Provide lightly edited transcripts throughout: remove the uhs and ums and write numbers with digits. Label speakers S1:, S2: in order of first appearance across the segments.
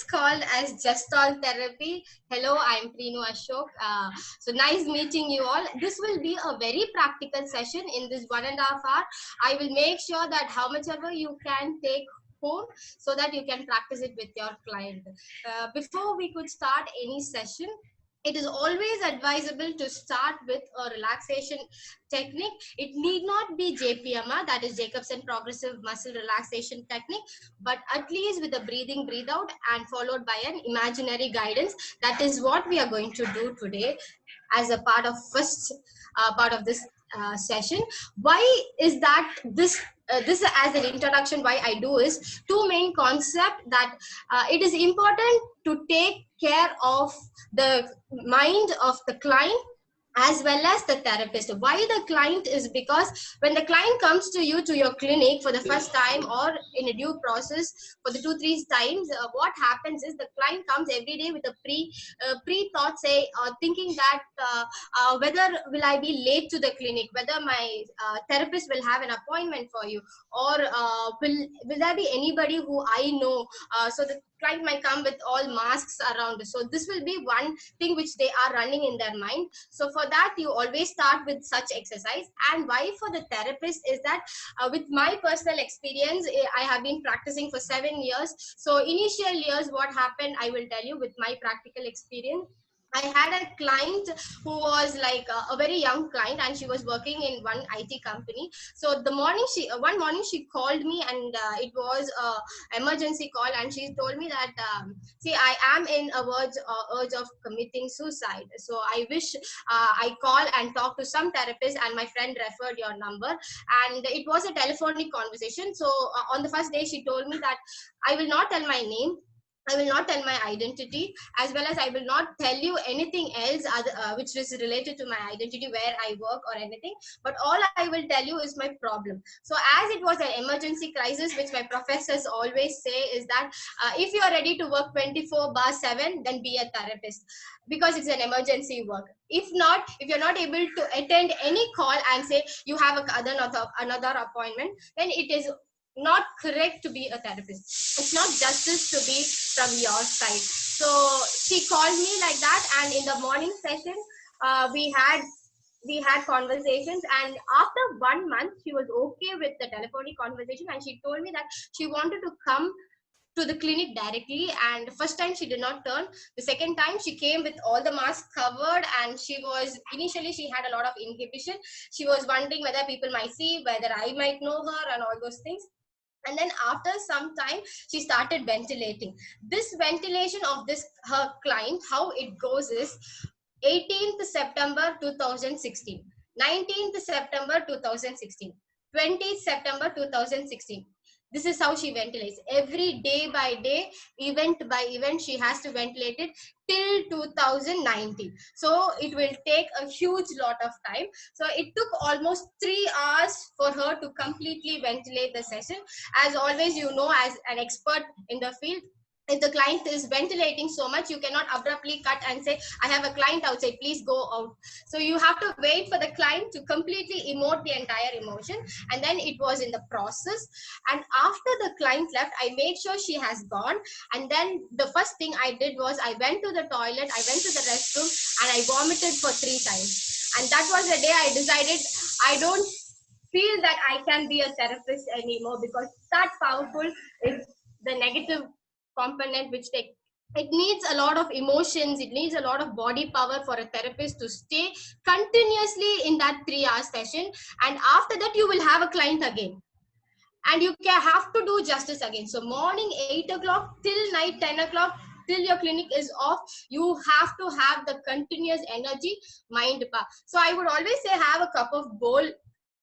S1: called as Gestalt Therapy. Hello, I'm Preenu Ashok. So nice meeting you all. This will be a very practical session in this 1.5 hour. I will make sure that how much ever you can take home so that you can practice it with your client. Before we could start any session, it is always advisable to start with a relaxation technique. It need not be JPMR, that is Jacobson Progressive Muscle Relaxation Technique, but at least with a breathing, breathe out, and followed by an imaginary guidance. That is what we are going to do today as a part of first part of this session. Why is that this as an introduction? Why I do is two main concept that it is important to take care of the mind of the client as well as the therapist. Why the client is because when the client comes to you to your clinic for the first time or in a due process for the 2-3 times, what happens is the client comes every day with a pre thought, say thinking that whether will I be late to the clinic, whether my therapist will have an appointment for you, or will there be anybody who I know. So the client might come with all masks around. So this will be one thing which they are running in their mind. So for that, you always start with such exercise. And why for the therapist is that with my personal experience, I have been practicing for 7 years. So initial years, what happened, I will tell you with my practical experience. I had a client who was like a very young client, and she was working in one IT company. So the morning one morning she called me, and it was a emergency call, and she told me that see, I am in a urge of committing suicide. So I wish I call and talk to some therapist, and my friend referred your number, and it was a telephonic conversation. So on the first day, she told me that I will not tell my name. I will not tell my identity, as well as I will not tell you anything else which is related to my identity, where I work or anything. But all I will tell you is my problem. So as it was an emergency crisis, which my professors always say is that if you are ready to work 24/7, then be a therapist, because it's an emergency work. If not, if you're not able to attend any call and say you have another appointment, then it is not correct to be a therapist. It's not justice to be from your side. So she called me like that, and in the morning session, we had conversations, and after 1 month she was okay with the telephonic conversation, and she told me that she wanted to come to the clinic directly. And first time she did not turn. The second time she came with all the masks covered, and she was initially, she had a lot of inhibition. She was wondering whether people might see, whether I might know her, and all those things. And then after some time she started ventilating. This ventilation of this her client, how it goes is 18th September 2016, 19th September 2016, 20th September 2016. This is how she ventilates. Every day by day, event by event, she has to ventilate it till 2019. So it will take a huge lot of time. So it took almost 3 hours for her to completely ventilate the session. As always, you know, as an expert in the field, if the client is ventilating so much, you cannot abruptly cut and say, I have a client outside, please go out. So you have to wait for the client to completely emote the entire emotion. And then it was in the process. And after the client left, I made sure she has gone. And then the first thing I did was I went to the toilet, I went to the restroom, and I vomited for 3 times. And that was the day I decided I don't feel that I can be a therapist anymore, because that powerful is the negative component which take. It needs a lot of emotions, it needs a lot of body power for a therapist to stay continuously in that 3 hour session. And after that, you will have a client again, and you can have to do justice again. So morning 8 o'clock till night 10 o'clock, till your clinic is off, you have to have the continuous energy, mind power. So I would always say, have a cup of bowl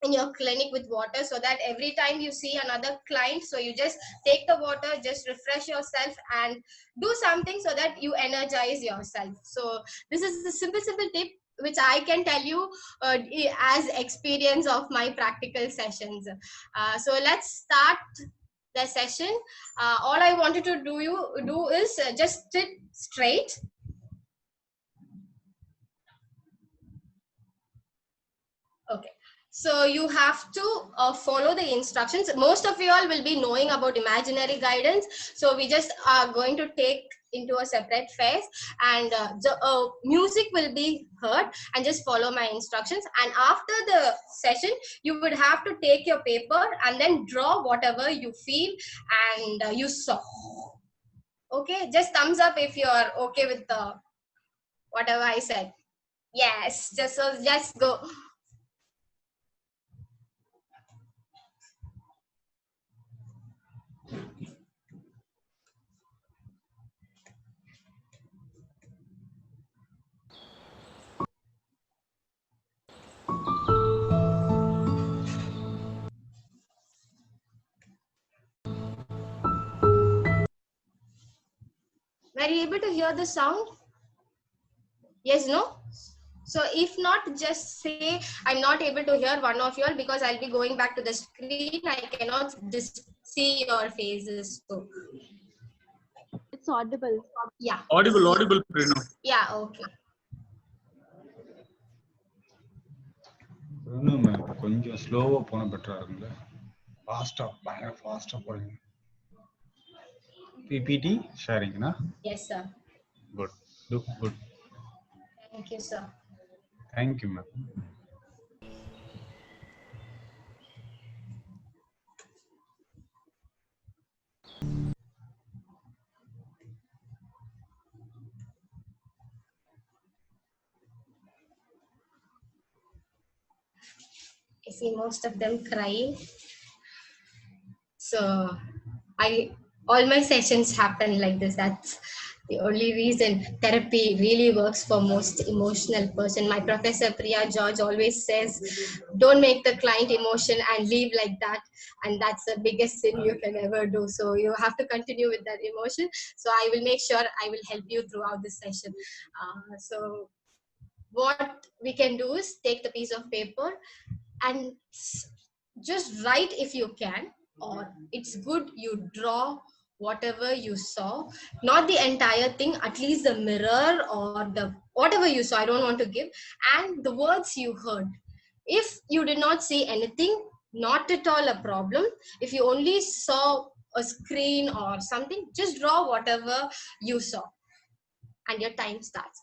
S1: in your clinic with water, so that every time you see another client, so you just take the water, just refresh yourself and do something so that you energize yourself. So this is the simple tip which I can tell you as experience of my practical sessions. So let's start the session. All I wanted to do is just sit straight. Okay. So you have to follow the instructions. Most of you all will be knowing about imaginary guidance. So we just are going to take into a separate phase, and the music will be heard, and just follow my instructions. And after the session, you would have to take your paper and then draw whatever you feel and you saw. Okay, just thumbs up if you are okay with the whatever I said. Yes, just go. Were you able to hear the sound? Yes, no? So if not, just say I'm not able to hear one of you all, because I'll be going back to the screen. I cannot see your faces. So
S2: It's audible.
S1: yeah.
S3: Audible, Prerna.
S1: Yeah, okay.
S3: கொஞ்சம் ஸ்லோவா போனா பெட்டரா இருக்குல்ல. ஃபாஸ்டா பயங்கர ஃபாஸ்டா போறீங்க. PPT sharing na?
S1: Yes, sir.
S3: Good. Good.
S1: Thank you, sir.
S3: Thank you, ma'am.
S1: I see most of them crying. So all my sessions happen like this. That's the only reason therapy really works for most emotional person. My professor Priya George always says, don't make the client emotion and leave like that. And that's the biggest sin you can ever do. So you have to continue with that emotion. So I will make sure I will help you throughout this session. So what we can do is take the piece of paper and just write if you can, or it's good you draw whatever you saw, not the entire thing, at least the mirror or the whatever you saw. I don't want to give, and the words you heard. If you did not see anything, not at all a problem. If you only saw a screen or something, just draw whatever you saw, and your time starts.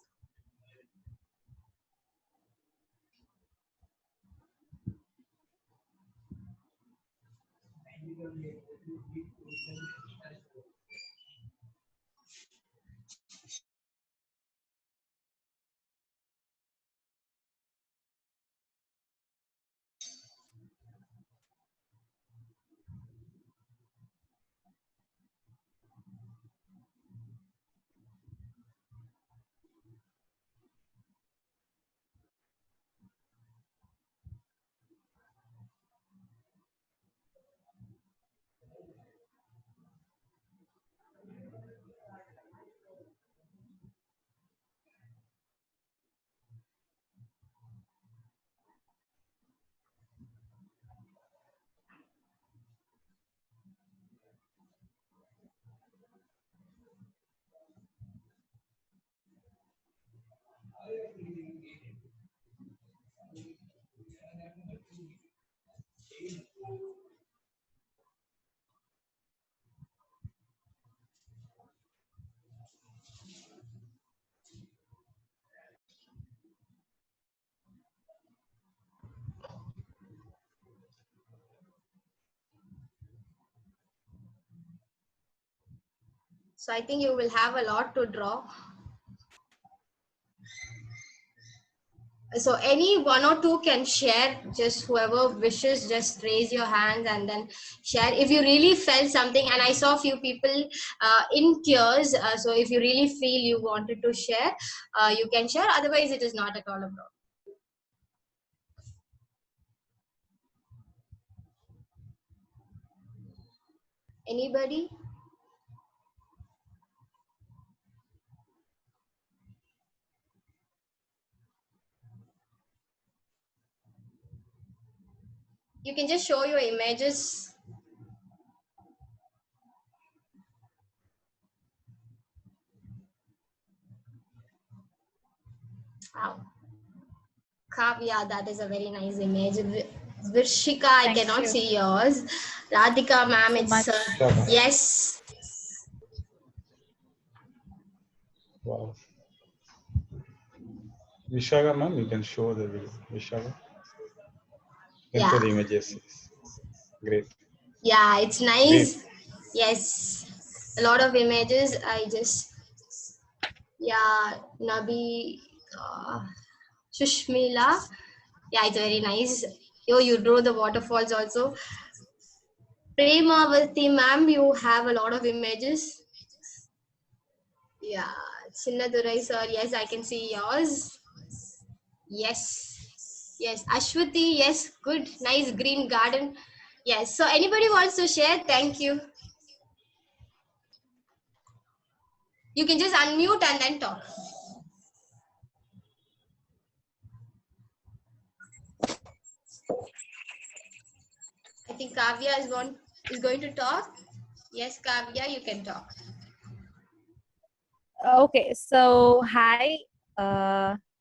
S1: So I think you will have a lot to draw. So any one or two can share, just whoever wishes, just raise your hands and then share if you really felt something. And I saw a few people in tears. So if you really feel you wanted to share, you can share. Otherwise, it is not at all a problem. Anybody? You can just show your images. Wow. Kavya, that is a very nice image. Virshika, I
S4: Thank
S1: cannot
S4: you
S1: see yours. Radhika, ma'am,
S4: so
S1: it's
S4: much.
S1: yes.
S3: Wow. Vishaga, ma'am, you can show the video. Vishaga. You can show
S1: Yeah,
S3: the images. Great.
S1: yeah, it's
S3: Great.
S1: nice. Yes, a lot of images. Nabi, Shushmila. Yeah, it's very nice. You drew the waterfalls also. Premavati, ma'am, you have a lot of images. Yeah, Chinnadurai sir, yes, I can see yours. Yes, Ashwati, yes, good, nice green garden. Yes, so anybody wants to share? Thank you. You can just unmute and then talk. I think Kavya is going to talk. Yes, Kavya, you can talk.
S4: Okay, so hi.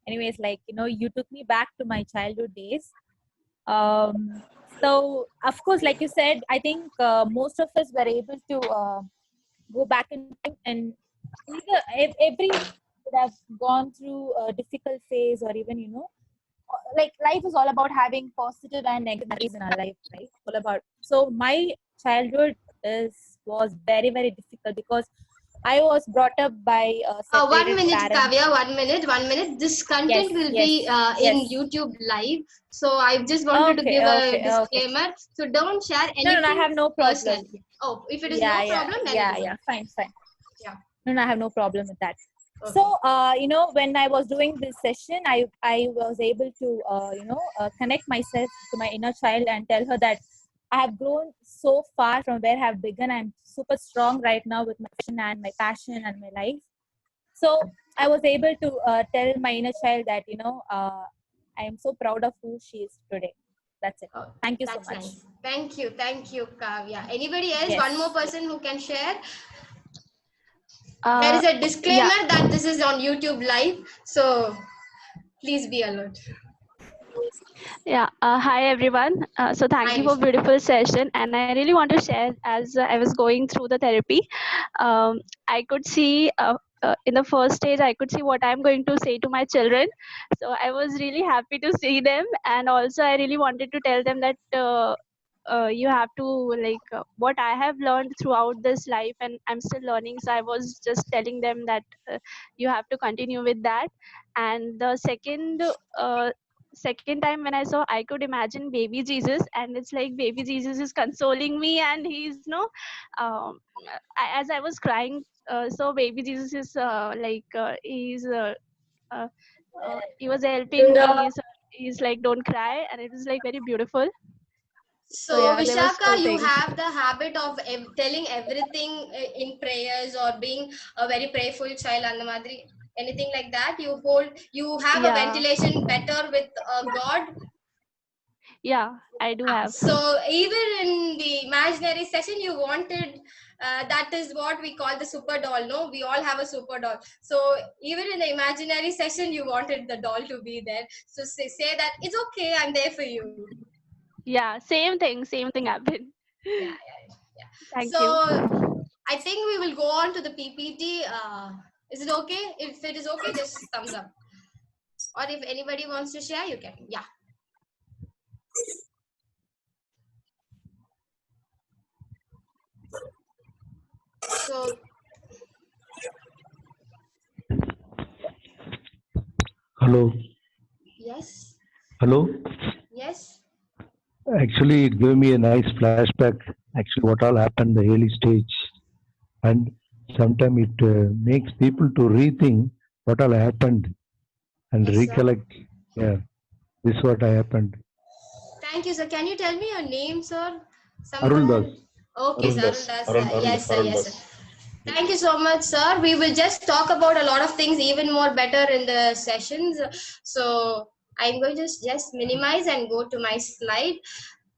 S4: Anyways, like you took me back to my childhood days. So of course, like you said, I think most of us were able to go back in time, and every would have gone through a difficult phase, or even like life is all about having positive and negative memories in our life, right? All about. So my childhood was very very difficult because I was brought up by
S1: 1
S4: separated
S1: minute,
S4: parents.
S1: Kavya, 1 minute. This content will be
S4: Yes.
S1: in YouTube live. So I just wanted to give a
S4: Okay.
S1: disclaimer. So don't share
S4: No,
S1: anything
S4: I have no problem.
S1: personally. Oh, if it is no problem, then it is okay.
S4: Fine.
S1: Yeah.
S4: No, I have no problem with that.
S1: Okay.
S4: So, when I was doing this session, I was able to, connect myself to my inner child and tell her that I have grown so far from where I have begun. I'm super strong right now with my passion and my life. So I was able to tell my inner child that, I am so proud of who she is today. That's it.
S1: Oh,
S4: Thank you so
S1: that's
S4: much.
S1: nice. Thank you, Kavya. Anybody else?
S4: Yes.
S1: One more person who can share. There is a disclaimer
S2: Yeah.
S1: that this is on YouTube live, so please be alert.
S2: Yeah. Hi everyone. So thank
S1: Hi,
S2: you for
S1: Vishnu.
S2: beautiful session, and I really want to share as I was going through the therapy. I could see in the first stage I could see what I'm going to say to my children. So I was really happy to see them, and also I really wanted to tell them that. You have to what I have learned throughout this life, and I'm still learning. So I was just telling them that you have to continue with that. And the second time when I saw, I could imagine baby Jesus, and it's like baby Jesus is consoling me, and he's um, as I was crying. So baby Jesus is he was helping me. So he's like, don't cry, and it was like very beautiful. So
S1: So,
S2: yeah, there was
S1: Vishaka,
S2: two
S1: you
S2: things.
S1: have the habit of telling everything in prayers or being a very prayerful child, Annamadri. Anything like that? You have a
S2: Yeah,
S1: ventilation better with God.
S2: yeah, I do have.
S1: So, even in the imaginary session, you wanted. That is what we call the super doll. No, we all have a super doll. So even in the imaginary session, you wanted the doll to be there. So say that it's okay. I'm there for you.
S2: Yeah, same thing happened.
S1: Yeah.
S2: Thank
S1: So
S2: you.
S1: I think we will go on to the PPT. Is it okay? If it is okay, just thumbs up. Or if anybody wants to share, you can. Yeah. So
S5: Hello.
S1: yes.
S5: Hello.
S1: Yes.
S5: Actually, it gave me a nice flashback. Actually, what all happened the early stage, and sometimes it makes people to rethink what all happened and
S1: Yes, sir.
S5: recollect. Yeah, this is what happened.
S1: Thank you, sir. Can you tell me your name, sir?
S5: Arul Das.
S1: Someone. Okay,
S3: Arun
S1: sir.
S3: Das.
S1: Arun Das.
S3: Arun,
S1: Yeah.
S3: Arun
S1: Yes,
S3: Das.
S1: sir.
S3: Arun
S1: Yes, sir.
S3: Das.
S1: Thank you so much, sir. We will just talk about a lot of things even more better in the sessions. So I'm going to just minimize and go to my slide.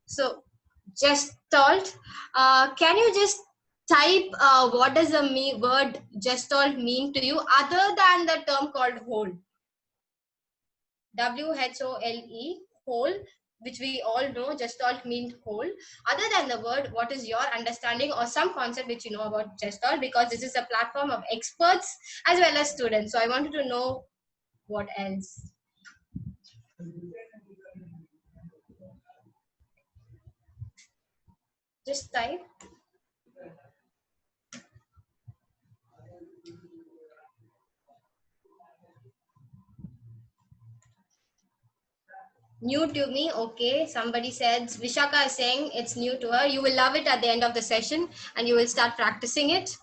S1: So Gestalt. Can you just type what does the word Gestalt mean to you other than the term called whole? W-H-O-L-E, whole, which we all know Gestalt means whole. Other than the word, what is your understanding or some concept which you know about Gestalt? Because this is a platform of experts as well as students. So I wanted to know what else. Just type. New to me, okay. Somebody said, Vishaka is saying it's new to her. You will love it at the end of the session and you will start practicing it.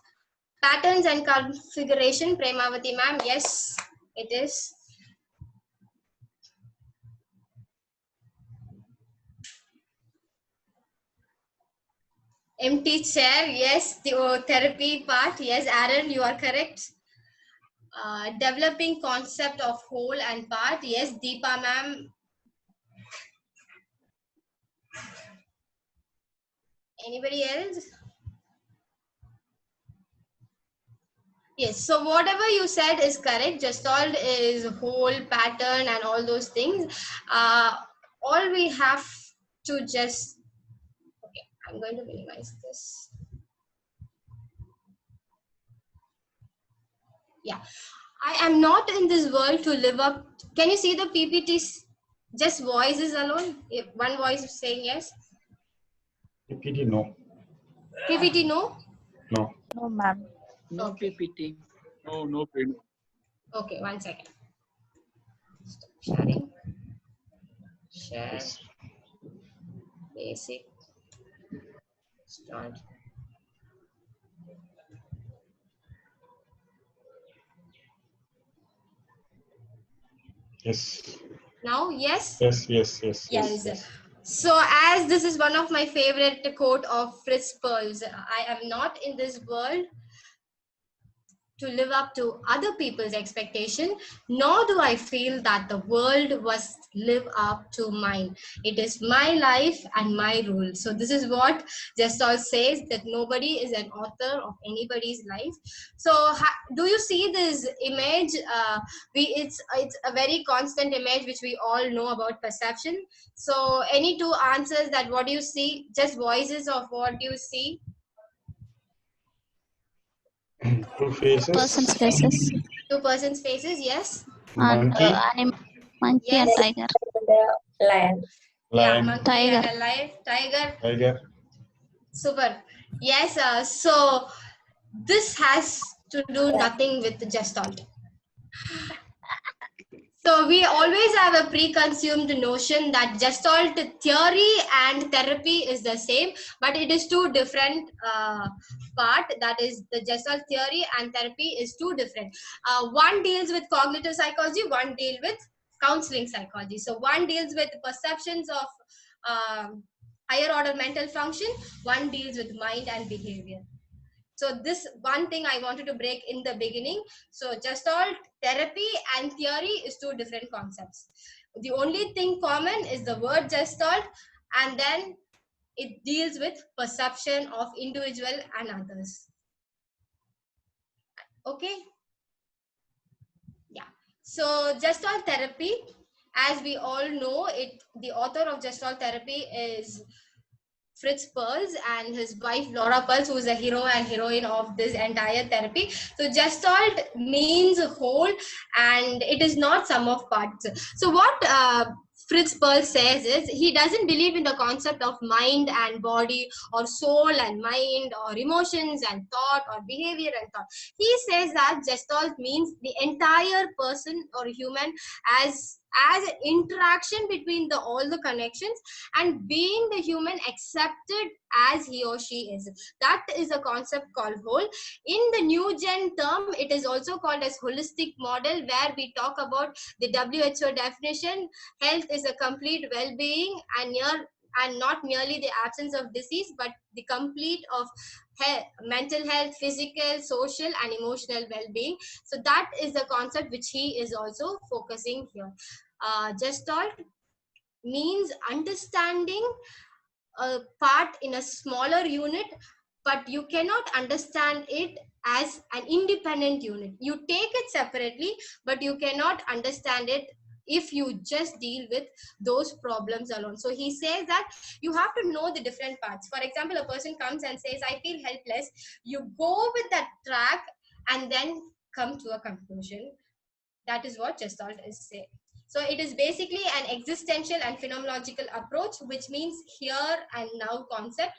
S1: Patterns and configuration, Premavati ma'am, yes, it is. Empty chair, yes. The therapy part, yes. Aaron, you are correct. Developing concept of whole and part, yes. Deepa ma'am. Anybody else? Yes, so whatever you said is correct. Gestalt is whole, pattern, and all those things. All we have to just, okay, I'm going to minimize this. Yeah, I am not in this world to live up. Can you see the PPTs? Just voices alone? If one voice is saying yes.
S3: PPT, no.
S1: PPT, no?
S3: No.
S4: No, ma'am.
S6: No
S1: Okay.
S6: PPT.
S3: No, Prenu.
S1: Okay, 1 second. Stop sharing. Share.
S3: Yes.
S1: Basic. Start.
S3: Yes.
S1: Now, yes?
S3: Yes.
S1: So as this is one of my favorite quote of Fritz Perls, I am not in this world to live up to other people's expectation, nor do I feel that the world must live up to mine. It is my life and my rule. So this is what Gestalt says, that nobody is an author of anybody's life. So do you see this image? It's a very constant image which we all know about perception. So any two answers that what do you see? Just voices of what do you see?
S3: Two faces.
S2: Person's faces.
S1: Two persons' faces, yes.
S2: And
S3: Monkey.
S2: monkey
S1: Yes.
S2: and tiger.
S7: Lion.
S1: Yeah,
S3: Lion.
S1: monkey
S2: Tiger.
S1: and a lion, tiger.
S3: Tiger.
S1: Super. Yes, so this has to do nothing with the Gestalt. So we always have a preconceived notion that Gestalt theory and therapy is the same, but it is two different part. That is, the Gestalt theory and therapy is two different. One deals with cognitive psychology, one deals with counseling psychology. So one deals with perceptions of higher order mental function, one deals with mind and behavior. So this one thing I wanted to break in the beginning. So Gestalt therapy and theory is two different concepts. The only thing common is the word Gestalt, and then it deals with perception of individual and others. Okay. Yeah. So Gestalt therapy, as we all know, the author of Gestalt therapy is Fritz Perls and his wife Laura Perls, who is the hero and heroine of this entire therapy. So Gestalt means whole, and it is not sum of parts. So what Fritz Perls says is, he doesn't believe in the concept of mind and body, or soul and mind, or emotions and thought, or behavior and thought. He says that Gestalt means the entire person or human as an interaction between all the connections, and being the human accepted as he or she is. That is a concept called whole. In the new gen term, it is also called as holistic model, where we talk about the WHO definition. Health is a complete well-being, and not merely the absence of disease, but the complete of mental health, physical, social, and emotional well-being. So that is the concept which he is also focusing here. Gestalt means understanding a part in a smaller unit, but you cannot understand it as an independent unit. You take it separately, but you cannot understand it if you just deal with those problems alone. So he says that you have to know the different parts. For example, a person comes and says, I feel helpless. You go with that track and then come to a conclusion. That is what Gestalt is saying. So it is basically an existential and phenomenological approach, which means here and now concept.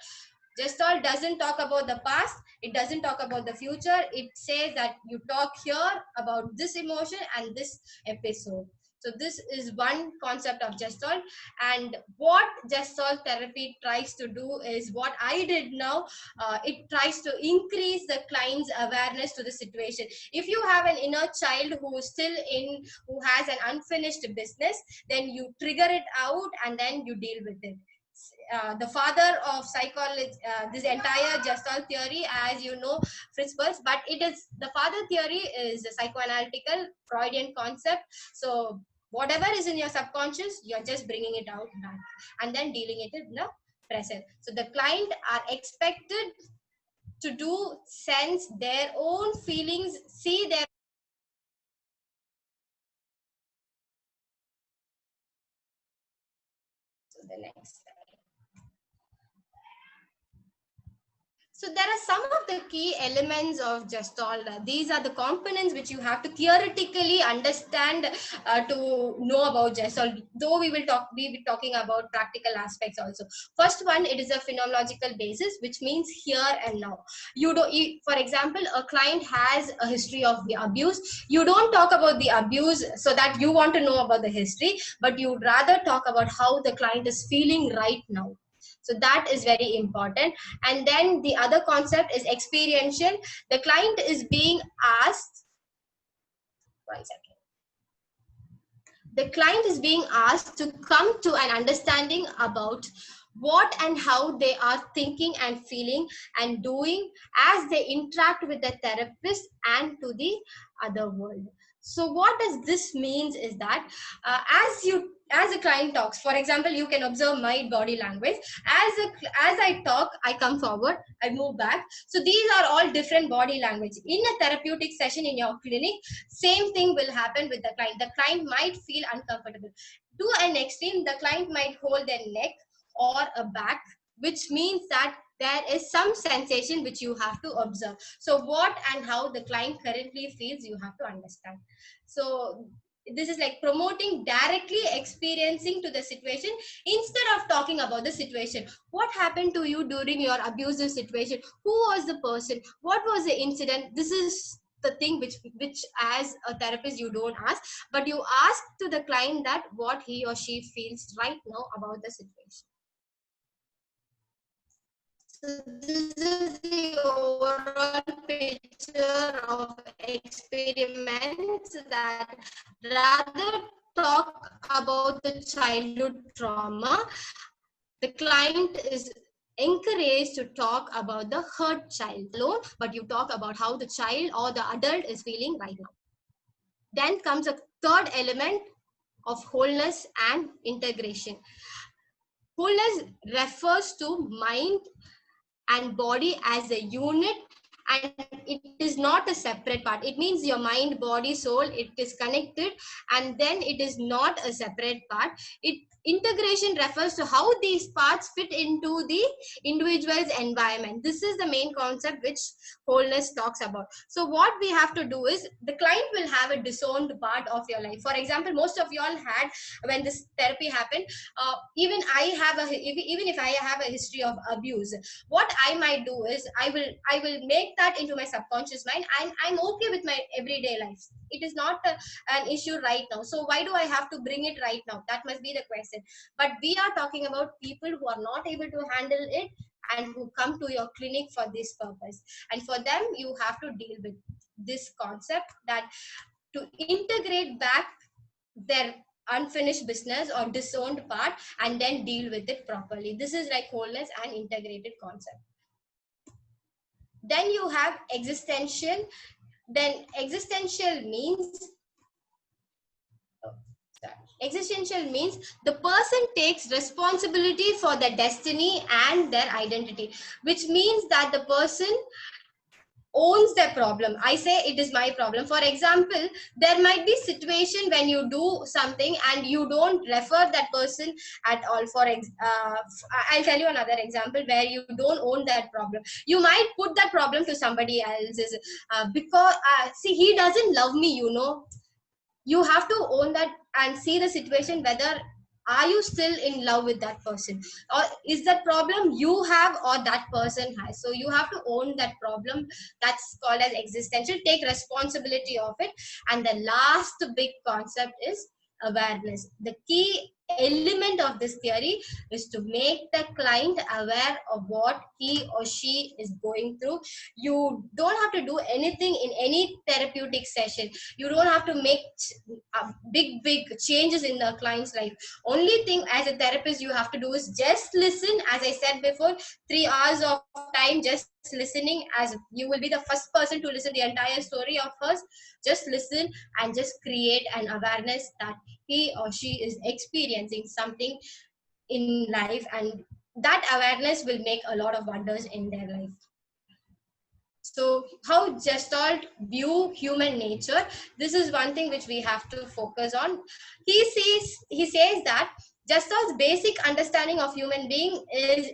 S1: Gestalt doesn't talk about the past. It doesn't talk about the future. It says that you talk here about this emotion and this episode. So this is one concept of Gestalt. And what Gestalt therapy tries to do is what I did now. It tries to increase the client's awareness to the situation. If you have an inner child who is still who has an unfinished business, then you trigger it out and then you deal with it. The father of psychology, this entire Gestalt theory, as you know, Fritz Perls, but the father theory is a psychoanalytical Freudian concept. So whatever is in your subconscious, you're just bringing it out back and then dealing it in the present. So the client are expected to sense their own feelings, see their the next slide. So there are some of the key elements of Gestalt. These are the components which you have to theoretically understand to know about Gestalt. Though we will be talking about practical aspects also. First one, it is a phenomenological basis, which means here and now. For example, a client has a history of the abuse. You don't talk about the abuse so that you want to know about the history, but you rather talk about how the client is feeling right now. So that is very important. And then the other concept is experiential. The client is being asked, the client is being asked to come to an understanding about what and how they are thinking and feeling and doing as they interact with the therapist and to the other world. So what does this means is that as a client talks, for example, you can observe my body language. As I talk, I come forward, I move back. So these are all different body language. In a therapeutic session in your clinic, same thing will happen with the client. The client might feel uncomfortable. To an extreme, the client might hold their neck or a back, which means that there is some sensation which you have to observe. So what and how the client currently feels, you have to understand. So this is like promoting directly experiencing to the situation instead of talking about the situation. What happened to you during your abusive situation? Who was the person? What was the incident? This is the thing which as a therapist you don't ask, but you ask to the client that what he or she feels right now about the situation. So this is the overall picture of experiments that rather talk about the childhood trauma. The client is encouraged to talk about the hurt child alone, but you talk about how the child or the adult is feeling right now. Then comes a third element of wholeness and integration. Wholeness refers to mind and body as a unit, and it is not a separate part. It means your mind, body, soul, it is connected, and then it is not a separate part. Integration refers to how these parts fit into the individual's environment. This is the main concept which wholeness talks about. So what we have to do is, the client will have a disowned part of your life. For example, most of you all had, when this therapy happened, even if I have a history of abuse, what I might do is I will make that into my subconscious mind, and I'm okay with my everyday life. It is not an issue right now. So why do I have to bring it right now? That must be the question. But we are talking about people who are not able to handle it and who come to your clinic for this purpose. And for them, you have to deal with this concept that to integrate back their unfinished business or disowned part and then deal with it properly. This is like wholeness and integrated concept. Then you have existential. Then existential means the person takes responsibility for their destiny and their identity, which means that the person owns their problem. I say it is my problem. For example, there might be situation when you do something and you don't refer that person at all. I'll tell you another example where you don't own that problem. You might put that problem to somebody else's because see, he doesn't love me, you know. You have to own that and see the situation, whether are you still in love with that person, or is that problem you have or that person has. So you have to own that problem. That's called as existential. Take responsibility of it. And the last big concept is awareness. The key element of this theory is to make the client aware of what he or she is going through. You don't have to do anything in any therapeutic session. You don't have to make big changes in the client's life. Only thing as a therapist you have to do is just listen. As I said before, 3 hours of time just listening, as you will be the first person to listen the entire story of hers. Just listen and just create an awareness that he or she is experiencing something in life, and that awareness will make a lot of wonders in their life. So how Gestalt view human nature, this is one thing which we have to focus on. He says that Gestalt's basic understanding of human being is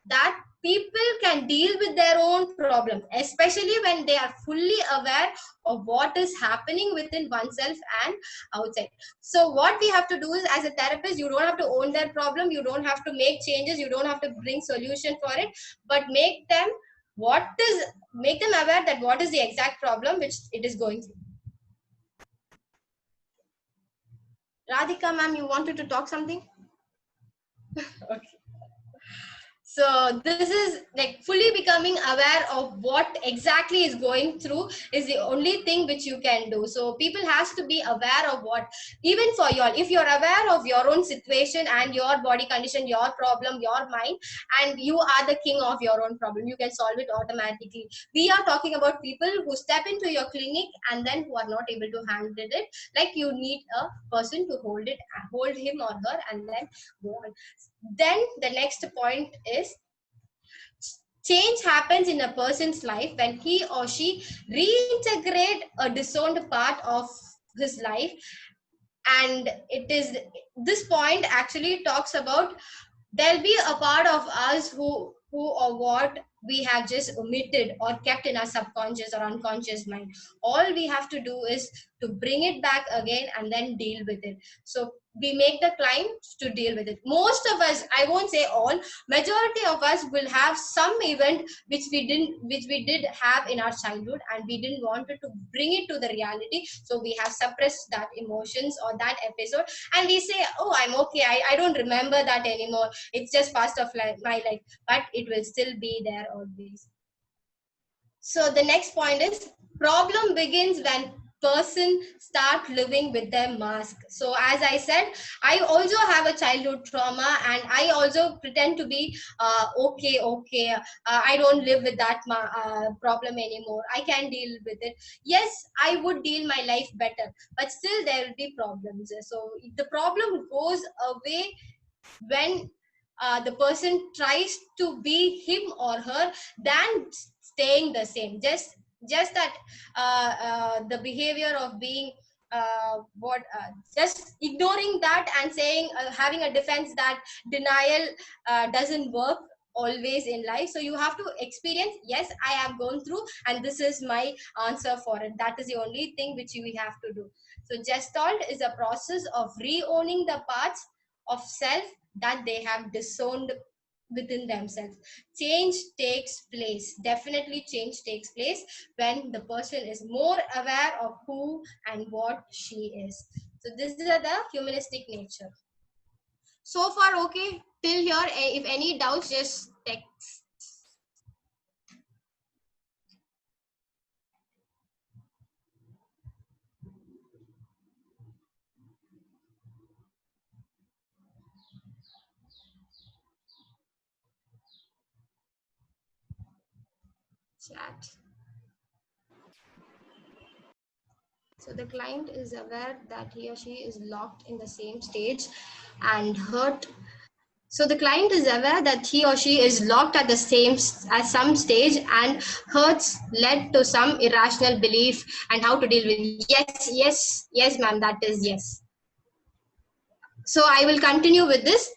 S1: that people can deal with their own problems, especially when they are fully aware of what is happening within oneself and outside. So what we have to do is, as a therapist, you don't have to own their problem, you don't have to make changes, you don't have to bring solution for it, but make them aware that what is the exact problem which it is going through. Radhika ma'am, you wanted to talk something? Okay. So this is like fully becoming aware of what exactly is going through is the only thing which you can do. So people has to be aware of what, even for you all, if you're aware of your own situation and your body condition, your problem, your mind, and you are the king of your own problem, you can solve it automatically. We are talking about people who step into your clinic and then who are not able to handle it. Like you need a person to hold him or her, and then go on. Then the next point is, change happens in a person's life when he or she reintegrate a disowned part of his life. And it is, this point actually talks about, there'll be a part of us who or what we have just omitted or kept in our subconscious or unconscious mind. All we have to do is to bring it back again and then deal with it. So we make the clients to deal with it. Most of us, I won't say all, majority of us will have some event which we did have in our childhood, and we didn't want to bring it to the reality. So we have suppressed that emotions or that episode, and we say, oh, I'm okay, I don't remember that anymore, it's just past of my life, but it will still be there always. So the next point is, problem begins when person start living with their mask. So as I said, I also have a childhood trauma, and I also pretend to be okay. I don't live with that problem anymore, I can deal with it. Yes, I would deal my life better, but still there will be problems. So the problem goes away when the person tries to be him or her than staying the same. Just that the behavior of being just ignoring that and saying, having a defense that denial doesn't work always in life. So you have to experience, yes, I have gone through and this is my answer for it. That is the only thing which we have to do. So Gestalt is a process of re-owning the parts of self that they have disowned within themselves. Change takes place. Definitely change takes place when the person is more aware of who and what she is. So this is the humanistic nature. So far, okay? Till here, if any doubts, just text. Chat. So the client is aware that he or she is locked in the same stage and hurt So the client is aware that he or she is locked at some stage, and hurts led to some irrational belief and how to deal with. Yes, ma'am, that is yes. So I will continue with this.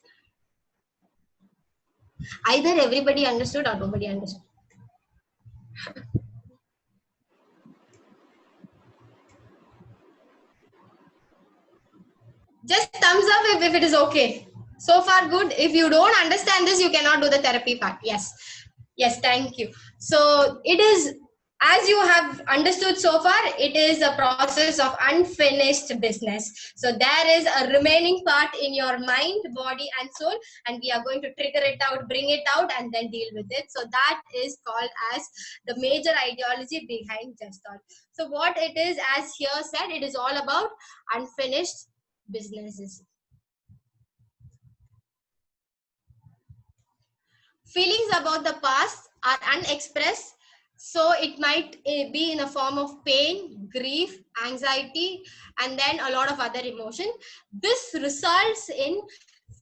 S1: Either everybody understood or nobody understood. Just thumbs up if it is okay. So far good. If you don't understand this, you cannot do the therapy part. Yes, thank you. So it is, as you have understood so far, it is a process of unfinished business. So there is a remaining part in your mind, body and soul, and we are going to trigger it out, bring it out, and then deal with it. So that is called as the major ideology behind Gestalt. So what it is, as here said, it is all about unfinished businesses. Feelings about the past are unexpressed, so it might be in a form of pain, grief, anxiety, and then a lot of other emotion. This results in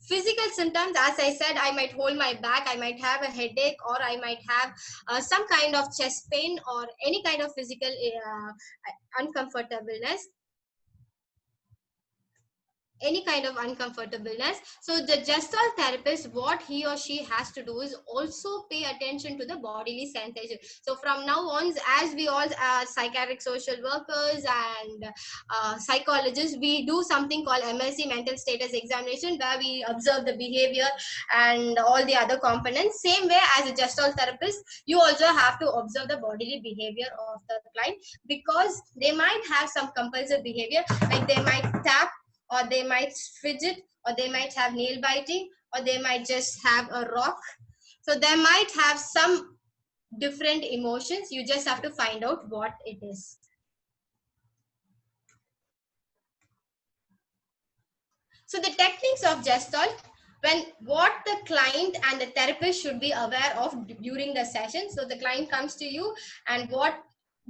S1: physical symptoms. As I said, I might hold my back, I might have a headache, or I might have some kind of chest pain or any kind of physical uncomfortableness. Any kind of uncomfortableness. So the Gestalt therapist, what he or she has to do is also pay attention to the bodily sensation. So from now on, as we all psychiatric social workers and psychologists, we do something called MSc, mental status examination, where we observe the behavior and all the other components. Same way as a Gestalt therapist, you also have to observe the bodily behavior of the client, because they might have some compulsive behavior, like they might tap, or they might fidget, or they might have nail biting, or they might just have a rock. So they might have some different emotions. You just have to find out what it is. So the techniques of Gestalt, what the client and the therapist should be aware of during the session. So the client comes to you, and what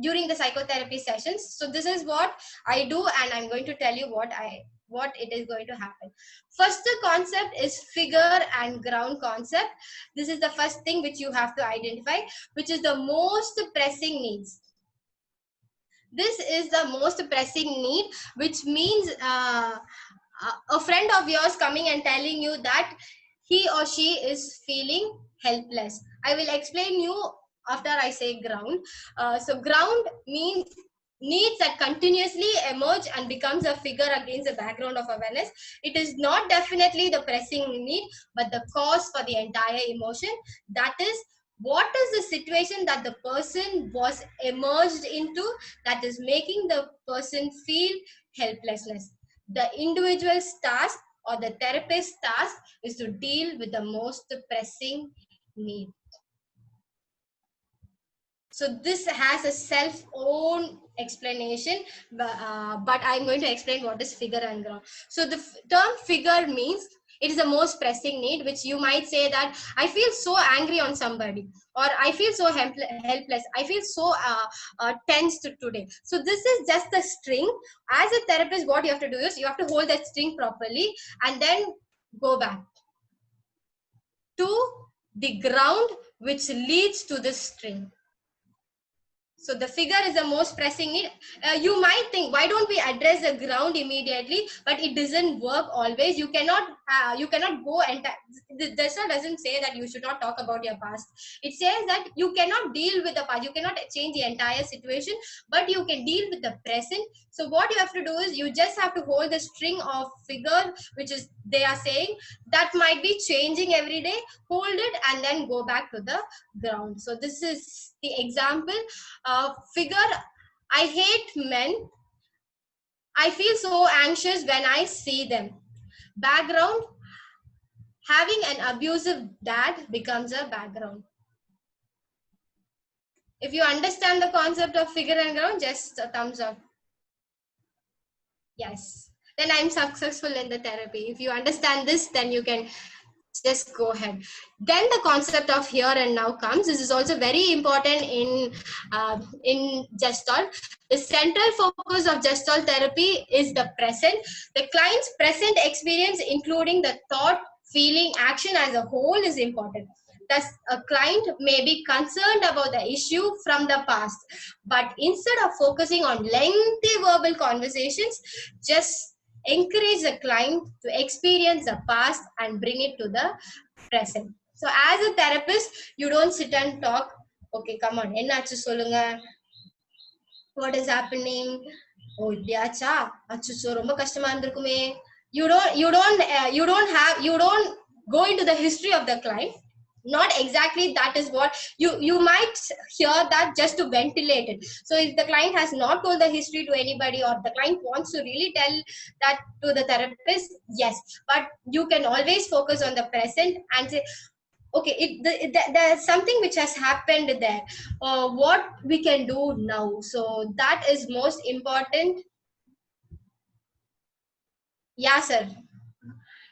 S1: during the psychotherapy sessions. So this is what I do, and I'm going to tell you what it is going to happen. First, the concept is figure and ground concept. This is the first thing which you have to identify, which is the most pressing needs. This is the most pressing need, which means a friend of yours coming and telling you that he or she is feeling helpless. I will explain you after I say ground. So ground means needs that continuously emerge and becomes a figure against the background of awareness. It is not definitely the pressing need, but the cause for the entire emotion. That is, what is the situation that the person was emerged into that is making the person feel helplessness. The individual's task or the therapist's task is to deal with the most pressing need. So this has a self-own explanation, but I'm going to explain what is figure and ground. So the term figure means it is the most pressing need, which you might say that I feel so angry on somebody, or I feel so helpless, I feel so tensed today. So this is just the string. As a therapist, what you have to do is you have to hold that string properly and then go back to the ground which leads to this string. So the figure is the most pressing need. You might think, why don't we address the ground immediately? But it doesn't work always. You cannot go and the Gestalt doesn't say that you should not talk about your past. It says that you cannot deal with the past. You cannot change the entire situation, but you can deal with the present. So what you have to do is you just have to hold the string of figure, which is they are saying that might be changing every day. Hold it and then go back to the ground. So this is the example. Figure, I hate men. I feel so anxious when I see them. Background, having an abusive dad becomes a background. If you understand the concept of figure and ground, just a thumbs up. Yes. Then I'm successful in the therapy. If you understand this, then you can just go ahead. Then the concept of here and now comes. This is also very important in Gestalt. The central focus of Gestalt therapy is the present. The client's present experience, including the thought, feeling, action as a whole is important. Thus, a client may be concerned about the issue from the past, but instead of focusing on lengthy verbal conversations, just encourage the client to experience the past and bring it to the present. So as a therapist, you don't sit and talk, okay, come on, ennachu solunga, what is happening, oh idyacha achucho romba kashama irundirukume. You don't go into the history of the client. Not exactly that is what you might hear that just to ventilate it. So if the client has not told the history to anybody, or the client wants to really tell that to the therapist, yes, but you can always focus on the present and say, okay, there's something which has happened there, what we can do now. So that is most important. Yeah, sir.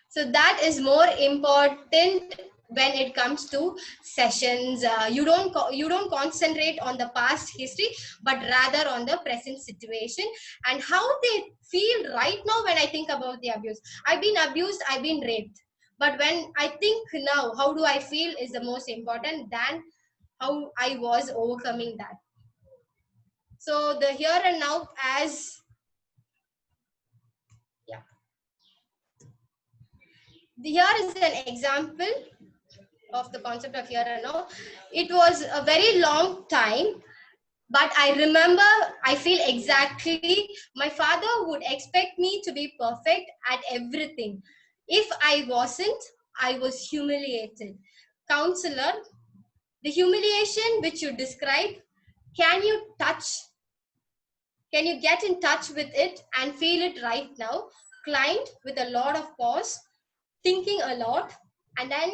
S1: So that is more important when it comes to sessions. You don't concentrate on the past history, but rather on the present situation and how they feel right now. When I think about the abuse, I've been abused, I've been raped, but when I think now, how do I feel is the most important than how I was overcoming that. So the here and now, as yeah, here is an example of the concept of here and now. It was a very long time, but I remember, I feel exactly, my father would expect me to be perfect at everything. If I wasn't, I was humiliated. Counselor, the humiliation which you describe, can you get in touch with it and feel it right now? Client with a lot of pause, thinking a lot, and then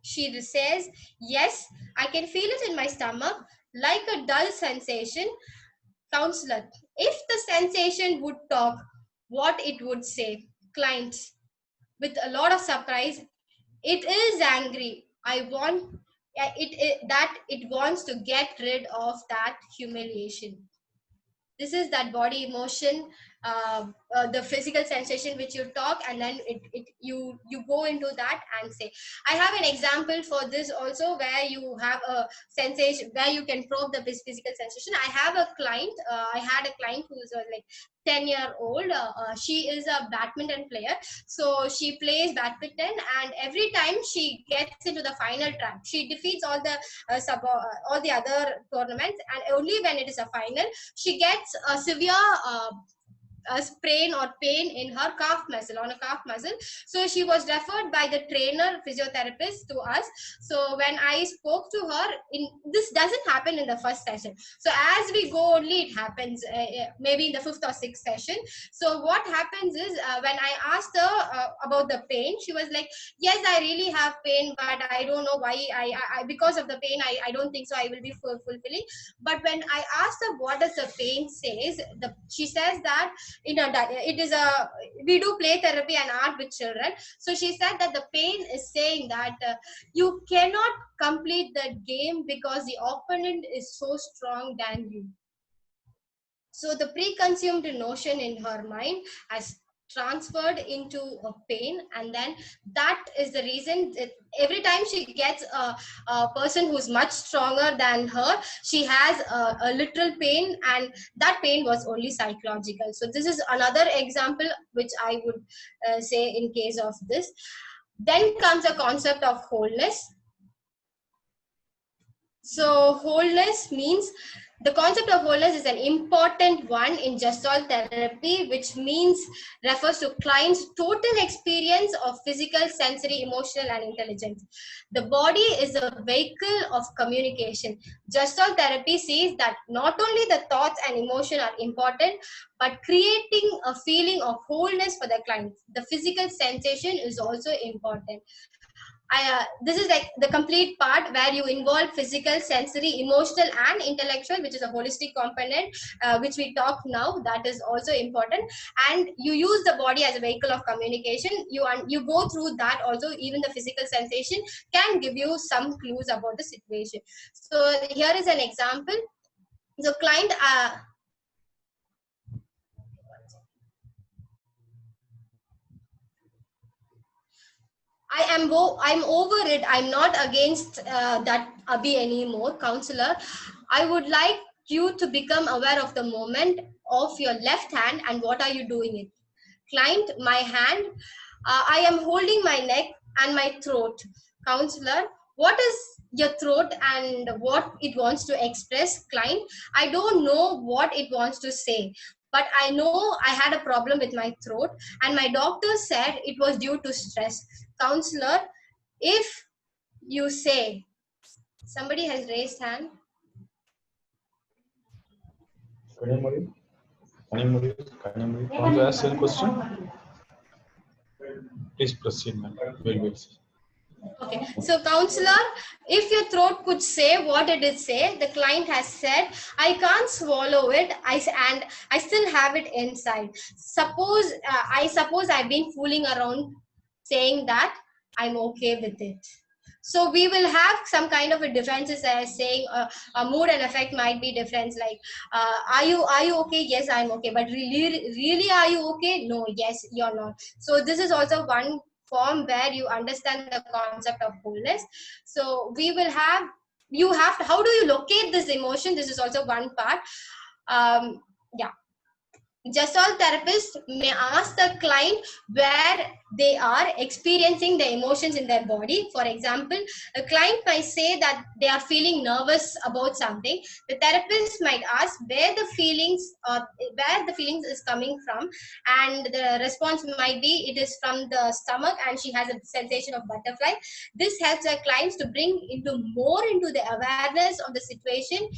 S1: she says, yes, I can feel it in my stomach, like a dull sensation. Counselor, if the sensation would talk, what it would say? Client, with a lot of surprise, it is angry. I want that it wants to get rid of that humiliation. This is that body emotion, the physical sensation which you talk, and then you go into that and say. I have an example for this also, where you have a sensation where you can probe the physical sensation. I have a client, I had a client who is like 10-year-old. She is a badminton player, so she plays badminton, and every time she gets into the final track, she defeats all the all the other tournaments, and only when it is a final, she gets a severe a sprain or pain in her calf muscle, on a calf muscle. So she was referred by the trainer physiotherapist to us. So when I spoke to her, this doesn't happen in the first session. So as we go only, it happens maybe in the 5th or 6th session. So what happens is, when I asked her about the pain, she was like, yes, I really have pain, but I don't know why. I because of the pain, I don't think so I will be fulfilling. But when I asked her what does the pain says, she says that it is a, we do play therapy and art with children. So she said that the pain is saying that you cannot complete the game because the opponent is so strong than you. So the preconceived notion in her mind has transferred into a pain, and then that is the reason that every time she gets a person who's much stronger than her, she has a literal pain, and that pain was only psychological. So this is another example which I would say in case of this. Then comes the concept of wholeness. So wholeness means, the concept of wholeness is an important one in Gestalt therapy, which means refers to client's total experience of physical, sensory, emotional, and intelligence. The body is a vehicle of communication. Gestalt therapy says that not only the thoughts and emotion are important, but creating a feeling of wholeness for the client. The physical sensation is also important. This is like the complete part where you involve physical, sensory, emotional, and intellectual, which is a holistic component, which we talk now. That is also important. And you use the body as a vehicle of communication. You go through that also. Even the physical sensation can give you some clues about the situation. So here is an example. The client. I'm over it. I'm not against that Abhi anymore, counselor. I would like you to become aware of the moment of your left hand and what are you doing it. Client, my hand, I am holding my neck and my throat. Counselor, what is your throat and what it wants to express? Client, I don't know what it wants to say, but I know I had a problem with my throat and my doctor said it was due to stress. Counselor, if you say, somebody has raised hand.
S3: Kanimuri, want to ask any question? Please proceed, ma'am. We'll see.
S1: Okay, so counselor, if your throat could say what it is say, the client has said, I can't swallow it, and I still have it inside. Suppose, I suppose I've been fooling around saying that I'm okay with it. So we will have some kind of a differences as saying a mood and affect might be different. Like, are you okay? Yes, I'm okay. But really, are you okay? No, yes, you're not. So this is also one form where you understand the concept of wholeness. So we will have, you have to, how do you locate this emotion? This is also one part. Yeah. Gestalt therapists may ask the client where they are experiencing the emotions in their body. For example, a client might say that they are feeling nervous about something. The therapist might ask where the feelings is coming from, and the response might be it is from the stomach and she has a sensation of butterfly. This helps our clients to bring more into the awareness of the situation,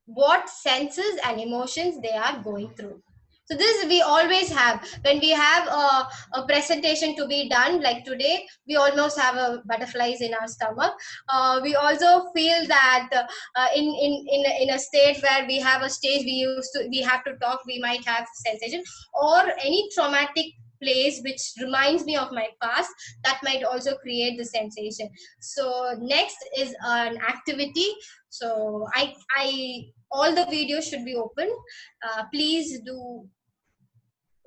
S1: what senses and emotions they are going through. So this we always have when we have a presentation to be done, like today we almost have a butterflies in our stomach. We also feel that in a state where we have a stage we have to talk, we might have sensation, or any traumatic place which reminds me of my past, that might also create the sensation. So next is an activity. So I all the videos should be open. Please do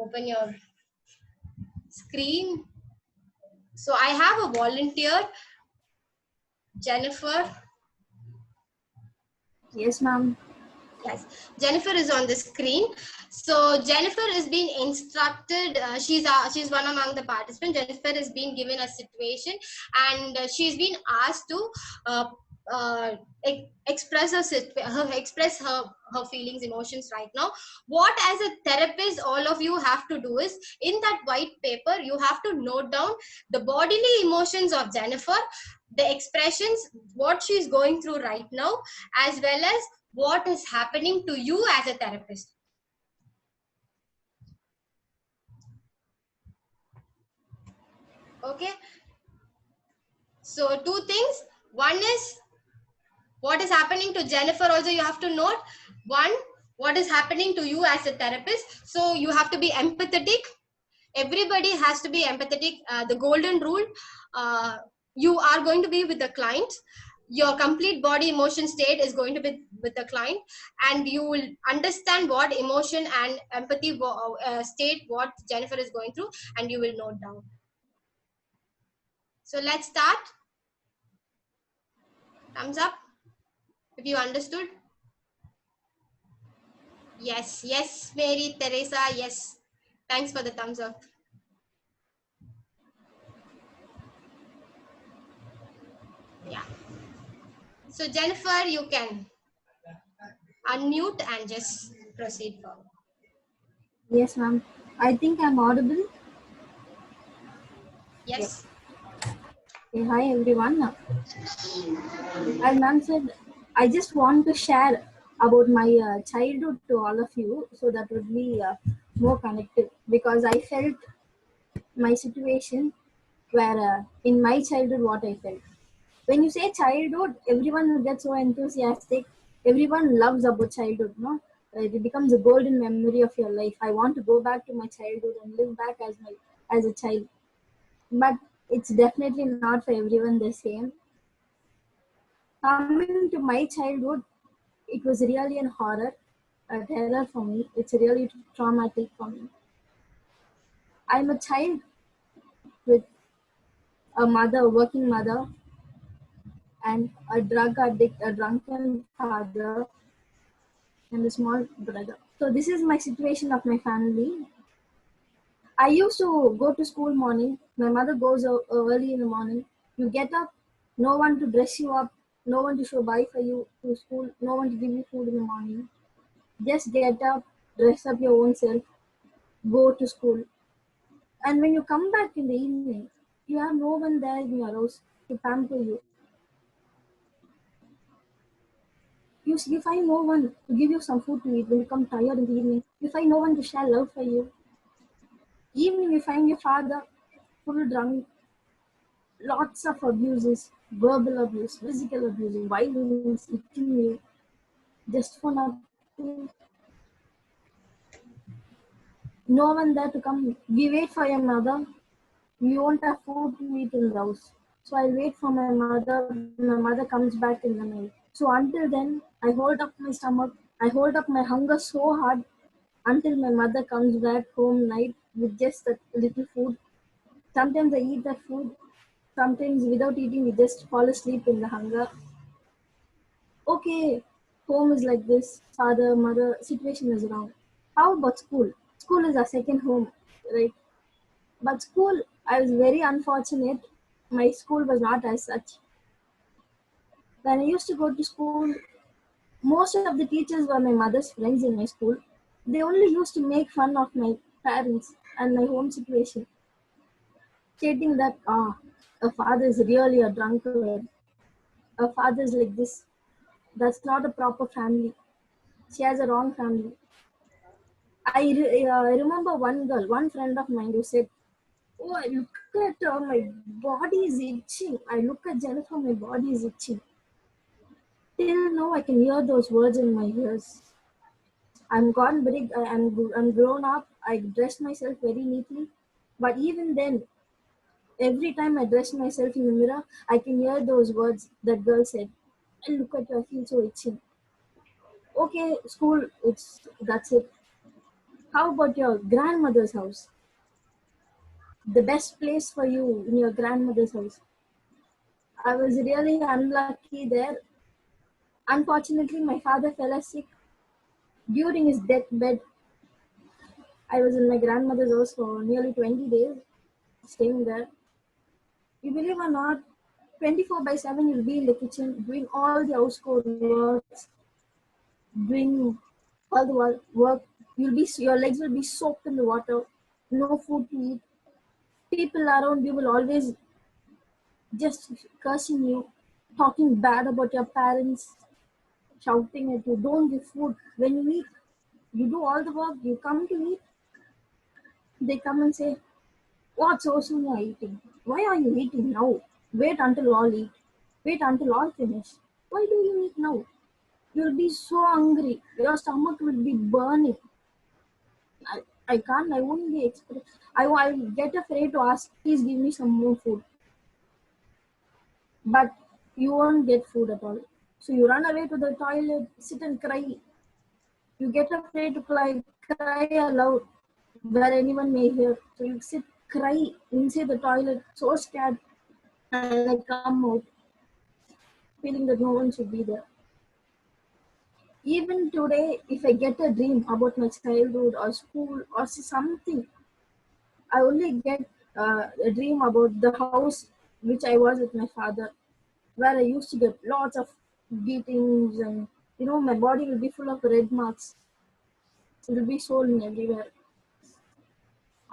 S1: open your screen. So I have a volunteer, Jennifer.
S6: Yes, ma'am.
S1: Yes, Jennifer is on the screen. So Jennifer is being instructed. She's one among the participants. Jennifer is being given a situation, and she's been asked to express her feelings, emotions right now. What as a therapist, all of you have to do is in that white paper you have to note down the bodily emotions of Jennifer, the expressions, what she's going through right now, as well as what is happening to you as a therapist. Okay, so two things. One is what is happening to Jennifer, also you have to note. One, what is happening to you as a therapist. So you have to be empathetic. Everybody has to be empathetic. The golden rule, you are going to be with the client. Your complete body emotion state is going to be with the client, and you will understand what emotion and empathy state what Jennifer is going through, and you will note down. So let's start. Thumbs up if you understood. Yes, yes, Mary Teresa, yes. Thanks for the thumbs up. Yeah. So Jennifer, you can unmute and just proceed forward.
S6: Yes, ma'am. I think I'm audible.
S1: Yes.
S6: Okay, hi, everyone. As ma'am said, I just want to share about my childhood to all of you, so that would be more connected, because I felt my situation where in my childhood what I felt. When you say childhood, everyone gets so enthusiastic. Everyone loves about childhood, no? It becomes a golden memory of your life. I want to go back to my childhood and live back as a child. But it's definitely not for everyone the same. Coming to my childhood, it was really a horror, a terror for me. It's really traumatic for me. I'm a child with a mother, a working mother, and a drug addict, a drunken father, and a small brother. So this is my situation of my family. I used to go to school morning. My mother goes early in the morning. You get up, no one to dress you up, no one to show bye for you to school, no one to give you food in the morning. Just get up, dress up your own self, go to school. And when you come back in the evening, you have no one there in your house to pamper you. You find no one to give you some food to eat when you come tired in the evening. You find no one to share love for you. Evening, you find your father full drunk, lots of abuses, verbal abuse, physical abuse, violence, hitting you, just for nothing. No one there to come. We wait for your mother. We won't have food to eat in the house. So I wait for my mother. My mother comes back in the night. So until then, I hold up my stomach. I hold up my hunger so hard until my mother comes back home night with just a little food. Sometimes I eat that food. Sometimes without eating, we just fall asleep in the hunger. Okay, home is like this. Father, mother, situation is wrong. How about school? School is our second home, right? But school, I was very unfortunate. My school was not as such. When I used to go to school, most of the teachers were my mother's friends in my school. They only used to make fun of my parents and my home situation, stating that, a father is really a drunkard. A father is like this. That's not a proper family. She has a wrong family. I remember one girl, one friend of mine who said, "Oh, I look at her, my body is itching. I look at Jennifer, my body is itching." Till now, I can hear those words in my ears. I'm gone big. I'm grown up. I dress myself very neatly, but even then, every time I dress myself in the mirror, I can hear those words that girl said. I look at her, I feel so itching. Okay, school, that's it. How about your grandmother's house? The best place for you in your grandmother's house. I was really unlucky there. Unfortunately, my father fell sick during his deathbed. I was in my grandmother's house for nearly 20 days, staying there. You believe or not, 24/7 you'll be in the kitchen doing all the household works, doing all the work. Your legs will be soaked in the water, no food to eat. People around you will always just cursing you, talking bad about your parents, shouting at you, don't give food. When you eat, you do all the work, you come to eat, they come and say, what so soon you are eating? Why are you eating now? Wait until all eat. Wait until all finish. Why do you eat now? You'll be so hungry. Your stomach will be burning. I can't, I won't be express. I get afraid to ask, please give me some more food. But you won't get food at all. So you run away to the toilet, sit and cry. You get afraid to cry aloud where anyone may hear. So you sit, cry inside the toilet, so scared. And I come out, feeling that no one should be there. Even today, if I get a dream about my childhood or school or something, I only get a dream about the house which I was with my father, where I used to get lots of beatings and my body will be full of red marks. It will be swollen everywhere.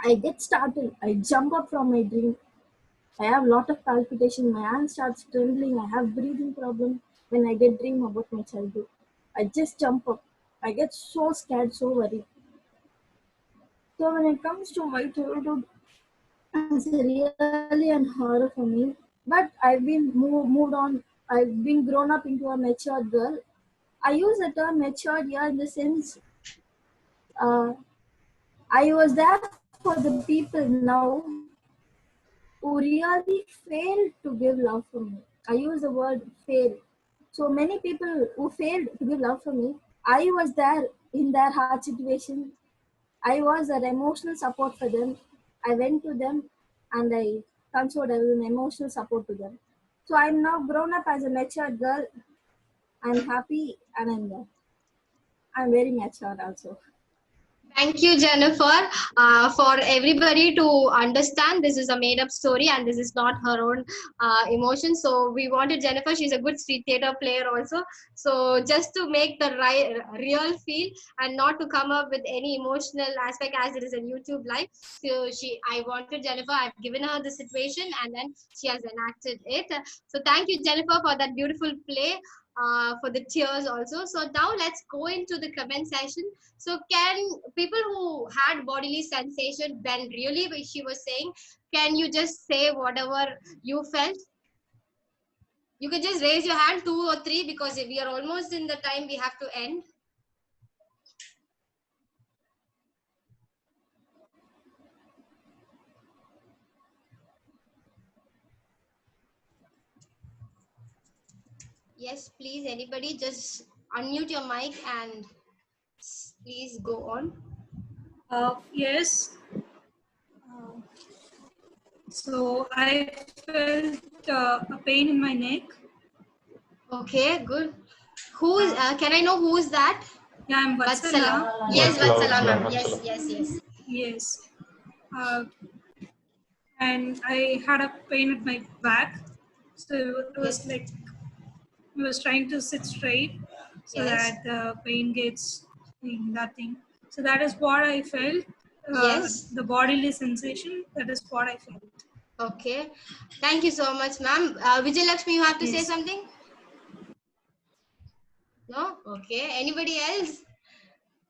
S6: I get startled. I jump up from my dream. I have a lot of palpitation. My hand starts trembling. I have breathing problem when I get dream about my childhood. I just jump up. I get so scared, so worried. So when it comes to my childhood, it's really an horror for me. But I've been moved on. I've been grown up into a matured girl. I use the term matured here in the sense I was there for the people now who really failed to give love for me. I use the word fail. So many people who failed to give love for me, I was there in their hard situation. I was an emotional support for them. I went to them and I consoled as an emotional support to them. So I'm now grown up as a matured girl. I'm happy and I'm very mature also.
S1: Thank you, Jennifer. For everybody to understand, this is a made-up story and this is not her own emotion. So we wanted Jennifer. She's a good street theater player also. So just to make the real feel and not to come up with any emotional aspect as it is a YouTube live. So I wanted Jennifer. I've given her the situation and then she has enacted it. So thank you, Jennifer, for that beautiful play. For the tears also. So now let's go into the comment session. So can people who had bodily sensation when really she was saying, can you just say whatever you felt? You can just raise your hand, 2 or 3, because we are almost in the time we have to end. Yes, please, anybody just unmute your mic and please go on.
S7: Yes. So I felt a pain in my neck.
S1: Okay, good. Who is? Can I know who is that?
S7: Yeah, I'm Vatsala.
S1: Yes, Vatsala, ma'am. Yes.
S7: Yes. And I had a pain at my back. So it was like I was trying to sit straight so that the pain gets nothing. So that is what I felt. The bodily sensation, that is what I felt.
S1: Okay. Thank you so much, ma'am. Vijay Lakshmi, you have to say something? No? Okay. Anybody else?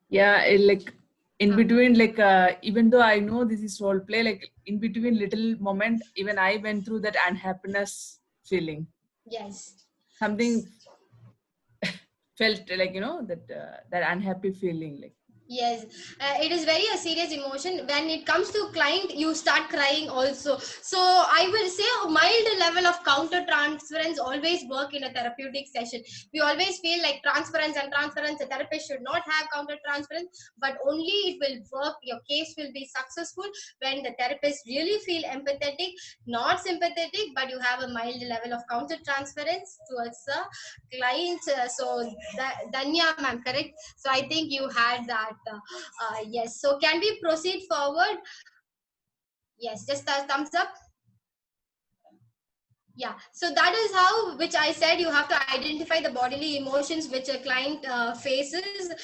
S8: Yeah, like in between, like even though I know this is role play, like in between little moment, even I went through that unhappiness feeling.
S1: Yes.
S8: Something felt like, you know, that that unhappy feeling, like.
S1: Yes, it is very a serious emotion. When it comes to client, you start crying also. So I will say a mild level of counter transference always work in a therapeutic session. We always feel like transference, the therapist should not have counter transference, but only it will work. Your case will be successful when the therapist really feel empathetic, not sympathetic, but you have a mild level of counter transference towards the client. So Danya ma'am, correct? So I think you had that. Yes. So can we proceed forward? Yes, just a thumbs up. Yeah, so that is how, which I said, you have to identify the bodily emotions which a client faces,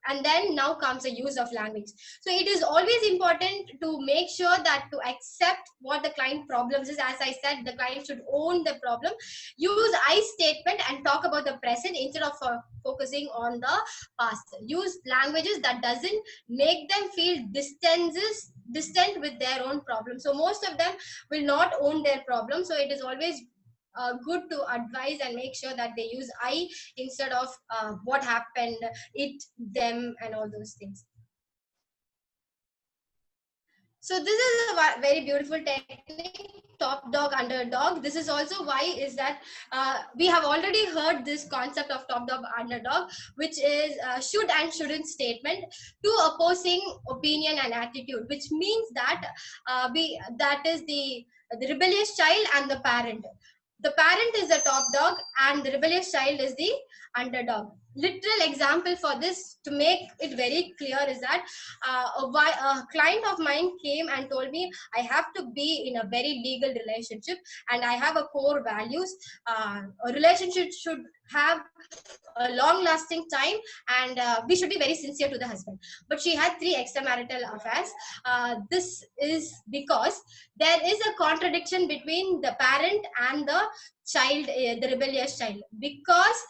S1: and then now comes the use of language. So it is always important to make sure that to accept what the client problems is. As I said, the client should own the problem. Use I statement and talk about the present instead of focusing on the past. Use languages that doesn't make them feel distant with their own problem. So most of them will not own their problem. So it is always good to advise and make sure that they use I instead of what happened, it, them, and all those things. So this is a very beautiful technique, top dog, underdog. This is also why is that we have already heard this concept of top dog, underdog, which is should and shouldn't statement, two opposing opinion and attitude, which means that that is the rebellious child and the parent. The parent is the top dog and the rebellious child is the underdog. Literal example for this to make it very clear is that a client of mine came and told me, I have to be in a very legal relationship and I have a core values. A relationship should have a long lasting time and we should be very sincere to the husband. But she had 3 extramarital affairs. This is because there is a contradiction between the parent and the child, the rebellious child, because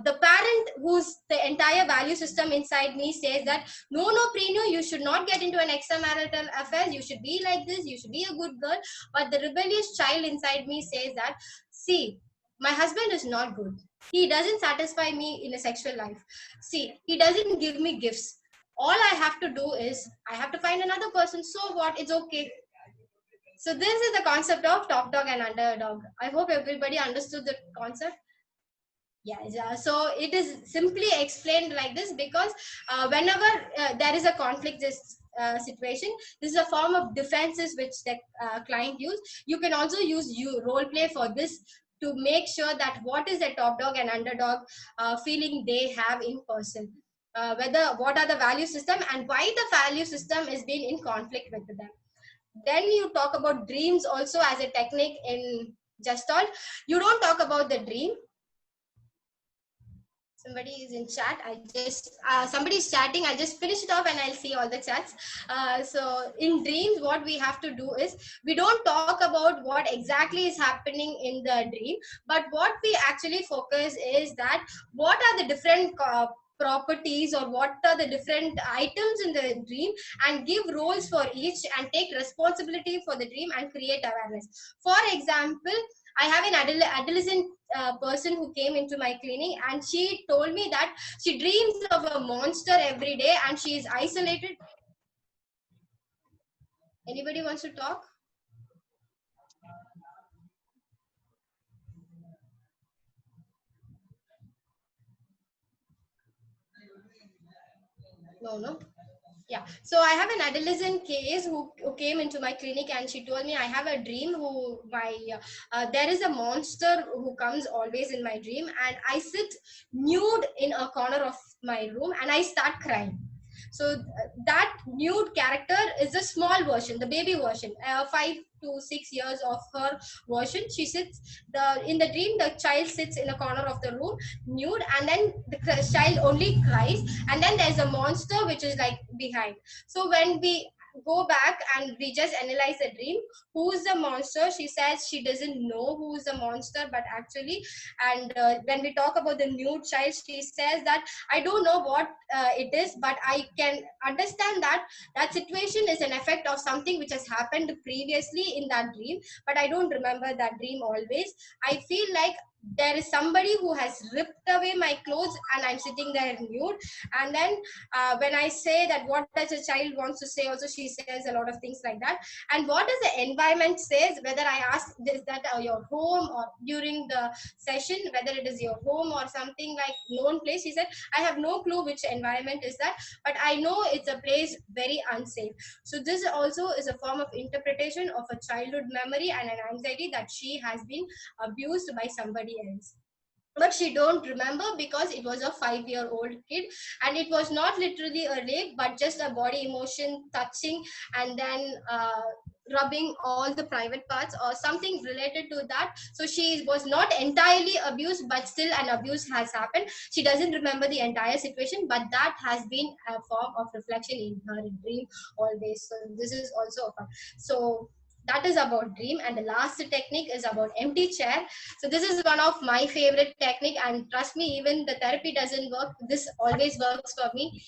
S1: the parent whose the entire value system inside me says that no Preenu, you should not get into an extramarital affair, you should be like this, you should be a good girl. But the rebellious child inside me says that, see, my husband is not good, he doesn't satisfy me in a sexual life, see, he doesn't give me gifts, all I have to do is I have to find another person, so what, it's okay. So this is the concept of top dog and underdog. I hope everybody understood the concept. Yes, so it is simply explained like this because whenever there is a conflict, situation. This is a form of defenses which the client use. You can also use role play for this to make sure that what is the top dog and underdog feeling they have in person. What are the value system and why the value system is being in conflict with them. Then you talk about dreams also as a technique in Gestalt. You don't talk about the dream. Somebody is in chat. Somebody is chatting. I just finish it off and I'll see all the chats. So in dreams, what we have to do is we don't talk about what exactly is happening in the dream, but what we actually focus is that what are the different properties or what are the different items in the dream, and give roles for each and take responsibility for the dream and create awareness. For example, I have an adolescent person who came into my clinic, and she told me that she dreams of a monster every day and she is isolated. Anybody wants to talk? No. Yeah, so I have an adolescent case who came into my clinic, and she told me, I have a dream there is a monster who comes always in my dream, and I sit nude in a corner of my room and I start crying. So that nude character is a small version, the baby version, 5 to 6 years of her version. She sits in the dream, the child sits in a corner of the room nude, and then the child only cries, and then there's a monster which is like behind. So when we go back and we just analyze the dream, who's the monster, she says she doesn't know who's the monster, but actually, and when we talk about the nude child, she says that I don't know what it is, but I can understand that that situation is an effect of something which has happened previously in that dream, but I don't remember that dream always. I feel like there is somebody who has ripped away my clothes and I'm sitting there nude. And then when I say that what does a child wants to say, also she says a lot of things like that. And what does the environment says, whether I ask is that your home, or during the session whether it is your home or something like known place, she said I have no clue which environment is that, but I know it's a place very unsafe. So this also is a form of interpretation of a childhood memory and an anxiety that she has been abused by somebody else, but she don't remember because it was a 5-year-old kid, and it was not literally a rape but just a body emotion touching and then rubbing all the private parts or something related to that. So she was not entirely abused, but still an abuse has happened. She doesn't remember the entire situation, but that has been a form of reflection in her dream always. So this is also a fun. So that is about dream. And the last technique is about empty chair. So this is one of my favorite technique, and trust me, even the therapy doesn't work, this always works for me.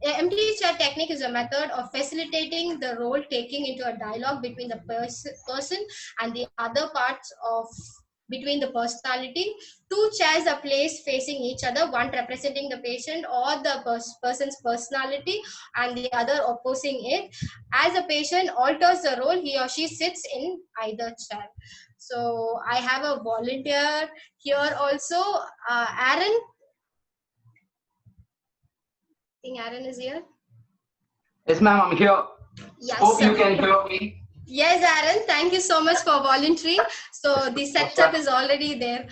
S1: Empty chair technique is a method of facilitating the role taking into a dialogue between the person and the other parts of between the personality. Two chairs are placed facing each other, one representing the patient or the person's personality and the other opposing it. As a patient alters the role, he or she sits in either chair. So I have a volunteer here also, Aaron. I think Aaron is here.
S9: Yes, ma'am, I'm here.
S1: Yes,
S9: hope you can hear me.
S1: Yes, Aaron, thank you so much for volunteering. So the setup is already there.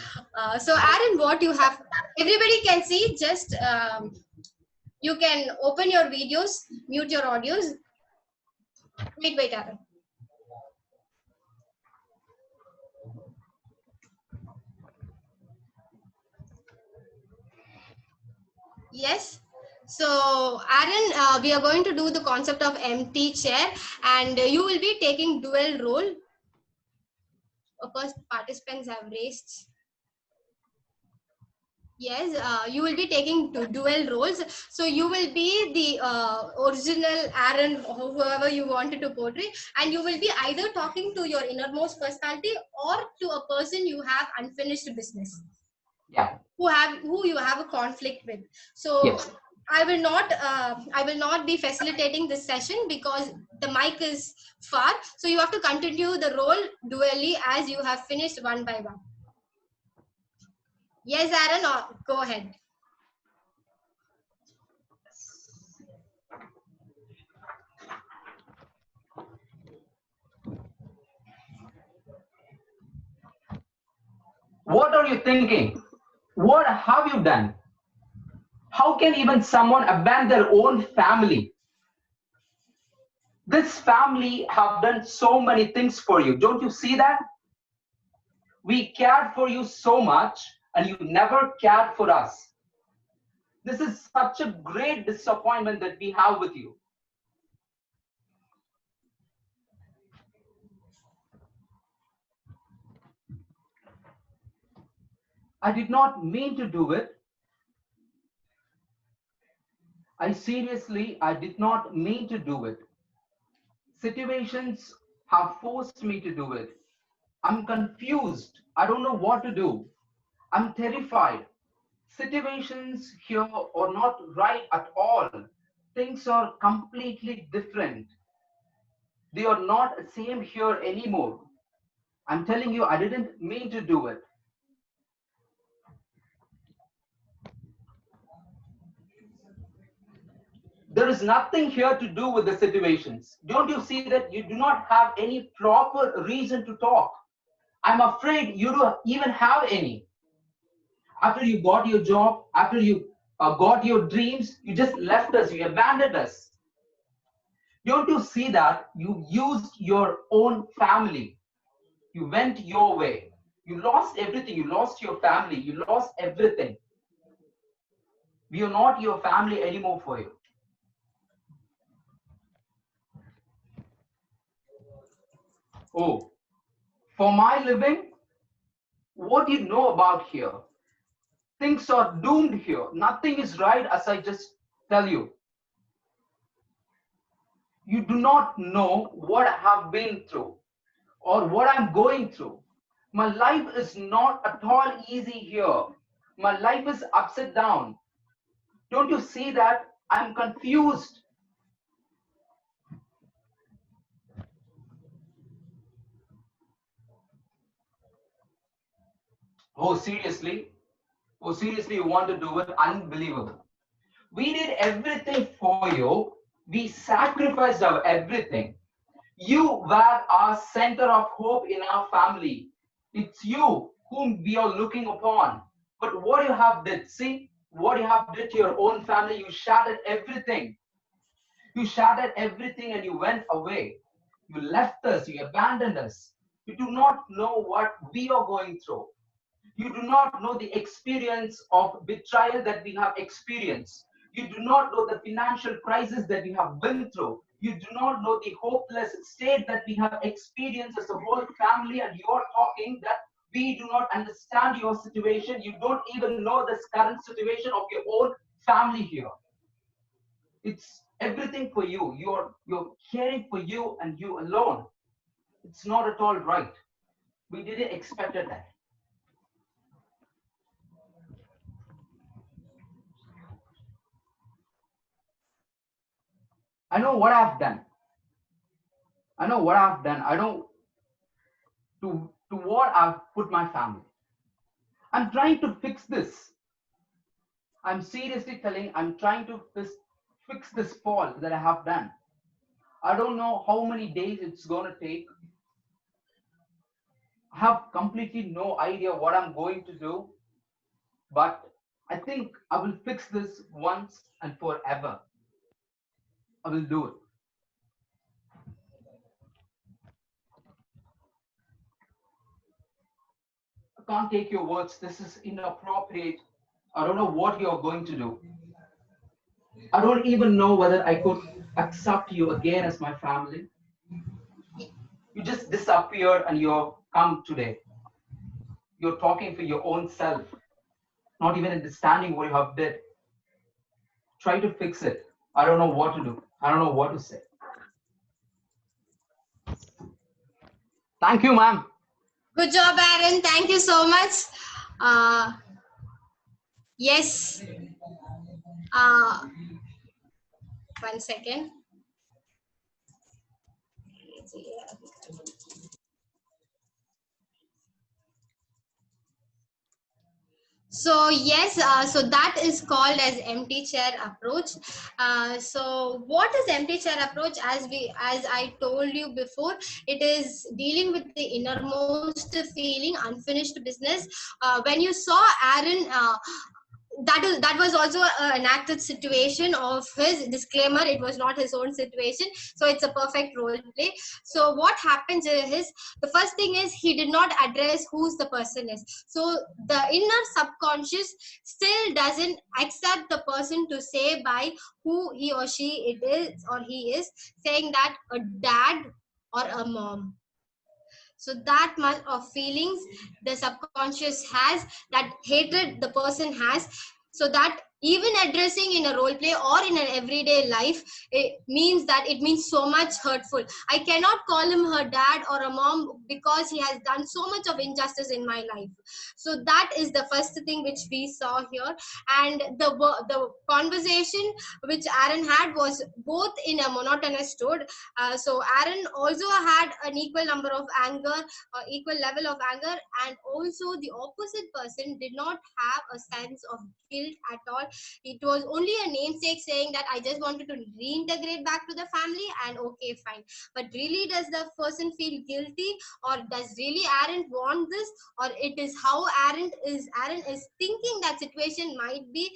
S1: So Aaron, what you have, everybody can see, just you can open your videos, mute your audios. Wait, Aaron. Yes. So Aaron, we are going to do the concept of empty chair, and you will be taking dual role. Of course, participants have raised. Yes, you will be taking dual roles. So you will be the original Aaron, whoever you wanted to portray, and you will be either talking to your innermost personality or to a person you have unfinished business.
S9: Yeah.
S1: Who you have a conflict with. So yes. I will not be facilitating this session because the mic is far. So you have to continue the role dually as you have finished one by one. Yes, Aaron, go ahead.
S9: are you thinking? What have you done? How can even someone abandon their own family? This family have done so many things for you. Don't you see that? We cared for you so much and you never cared for us. This is such a great disappointment that we have with you. I did not mean to do it. I did not mean to do it. Situations have forced me to do it. I'm confused. I don't know what to do. I'm terrified. Situations here are not right at all. Things are completely different. They are not the same here anymore. I'm telling you, I didn't mean to do it. There is nothing here to do with the situations. Don't you see that you do not have any proper reason to talk? I'm afraid you don't even have any. After you got your job, after you got your dreams, you just left us, you abandoned us. Don't you see that you used your own family? You went your way. You lost everything. You lost your family. You lost everything. We are not your family anymore for you. Oh, for my living? What do you know about here? Things are doomed here. Nothing is right, as I just tell you. You do not know what I have been through or what I'm going through. My life is not at all easy here. My life is upside down. Don't you see that? I'm confused. Oh, seriously? Oh, seriously, you want to do it? Unbelievable. We did everything for you. We sacrificed our everything. You were our center of hope in our family. It's you whom we are looking upon. But what you have did, see, what you have did to your own family, you shattered everything. You shattered everything and you went away. You left us, you abandoned us. You do not know what we are going through. You do not know the experience of betrayal that we have experienced. You do not know the financial crisis that we have been through. You do not know the hopeless state that we have experienced as a whole family, and you are talking that we do not understand your situation. You don't even know this current situation of your own family here. It's everything for you. You're caring for you and you alone. It's not at all right. We didn't expect that. I know what I've done. I know what I've done. I know to what I've put my family. I'm trying to fix this. I'm seriously telling, I'm trying to fix this fault that I have done. I don't know how many days it's going to take. I have completely no idea what I'm going to do, but I think I will fix this once and forever. I will do it. I can't take your words. This is inappropriate. I don't know what you're going to do. I don't even know whether I could accept you again as my family. You just disappeared and you're come today. You're talking for your own self, not even understanding what you have did. Try to fix it. I don't know what to do. I don't know what to say. Thank you, ma'am.
S1: Good job, Aaron. Thank you so much. Yes. 1 second. So yes, so that is called as empty chair approach. So what is empty chair approach? As I told you before, it is dealing with the innermost feeling, unfinished business. When you saw Aaron, that was also an acted situation of his. Disclaimer, it was not his own situation, so it's a perfect role play. So what happens is, the first thing is, he did not address who's the person is. So the inner subconscious still doesn't accept the person to say by who he or she it is or he is, saying that a dad or a mom. So that much of feelings the subconscious has, that hatred the person has, so that even addressing in a role play or in an everyday life, it means so much hurtful. I cannot call him her dad or a mom because he has done so much of injustice in my life. So that is the first thing which we saw here. And the conversation which Aaron had was both in a monotonous tone. So Aaron also had an equal number of anger, equal level of anger, and also the opposite person did not have a sense of guilt at all. It was only a namesake saying that I just wanted to reintegrate back to the family, and okay, fine. But really, does the person feel guilty, or does really Aaron want this, or it is how Aaron is thinking that situation might be.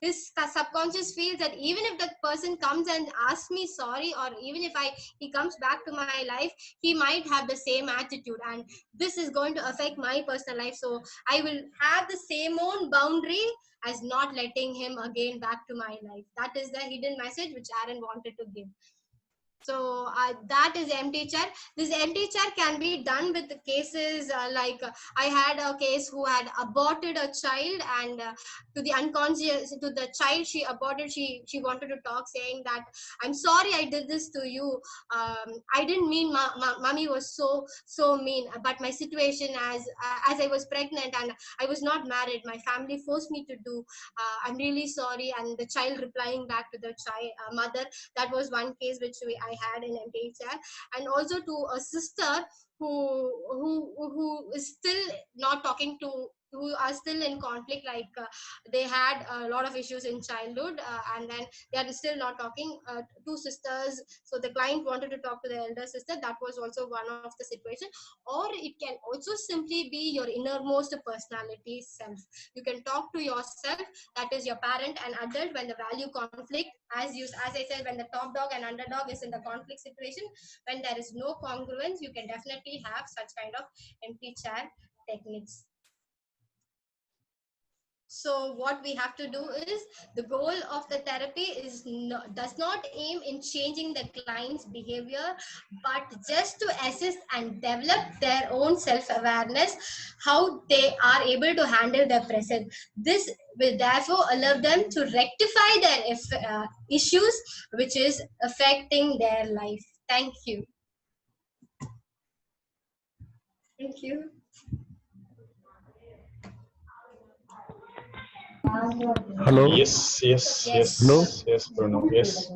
S1: His subconscious feels that even if that person comes and asks me sorry, or even if he comes back to my life, he might have the same attitude, and this is going to affect my personal life. So I will have the same own boundary as not letting him again back to my life. That is the hidden message which Aaron wanted to give. So that is empty chair. This empty chair can be done with the cases like I had a case who had aborted a child, and to the unconscious, to the child she aborted, she wanted to talk, saying that I'm sorry I did this to you. I didn't mean, mommy was so mean, but my situation as I was pregnant and I was not married, my family forced me to do. I'm really sorry. And the child replying back to the child mother. That was one case which I had in MTHR. And also to a sister who is still not talking to, who are still in conflict, like they had a lot of issues in childhood, and then they are still not talking, two sisters. So the client wanted to talk to the elder sister. That was also one of the situation. Or it can also simply be your innermost personality self. You can talk to yourself, that is your parent and adult, when the value conflict, as I said, when the top dog and underdog is in the conflict situation, when there is no congruence, you can definitely have such kind of empty chair techniques. So what we have to do is, the goal of the therapy does not aim in changing the client's behavior, but just to assist and develop their own self-awareness, how they are able to handle their present. This will therefore allow them to rectify their issues which is affecting their life. Thank you. Thank you.
S5: Hello.
S3: Yes.
S5: Hello.
S3: Yes, Bruno. Yes.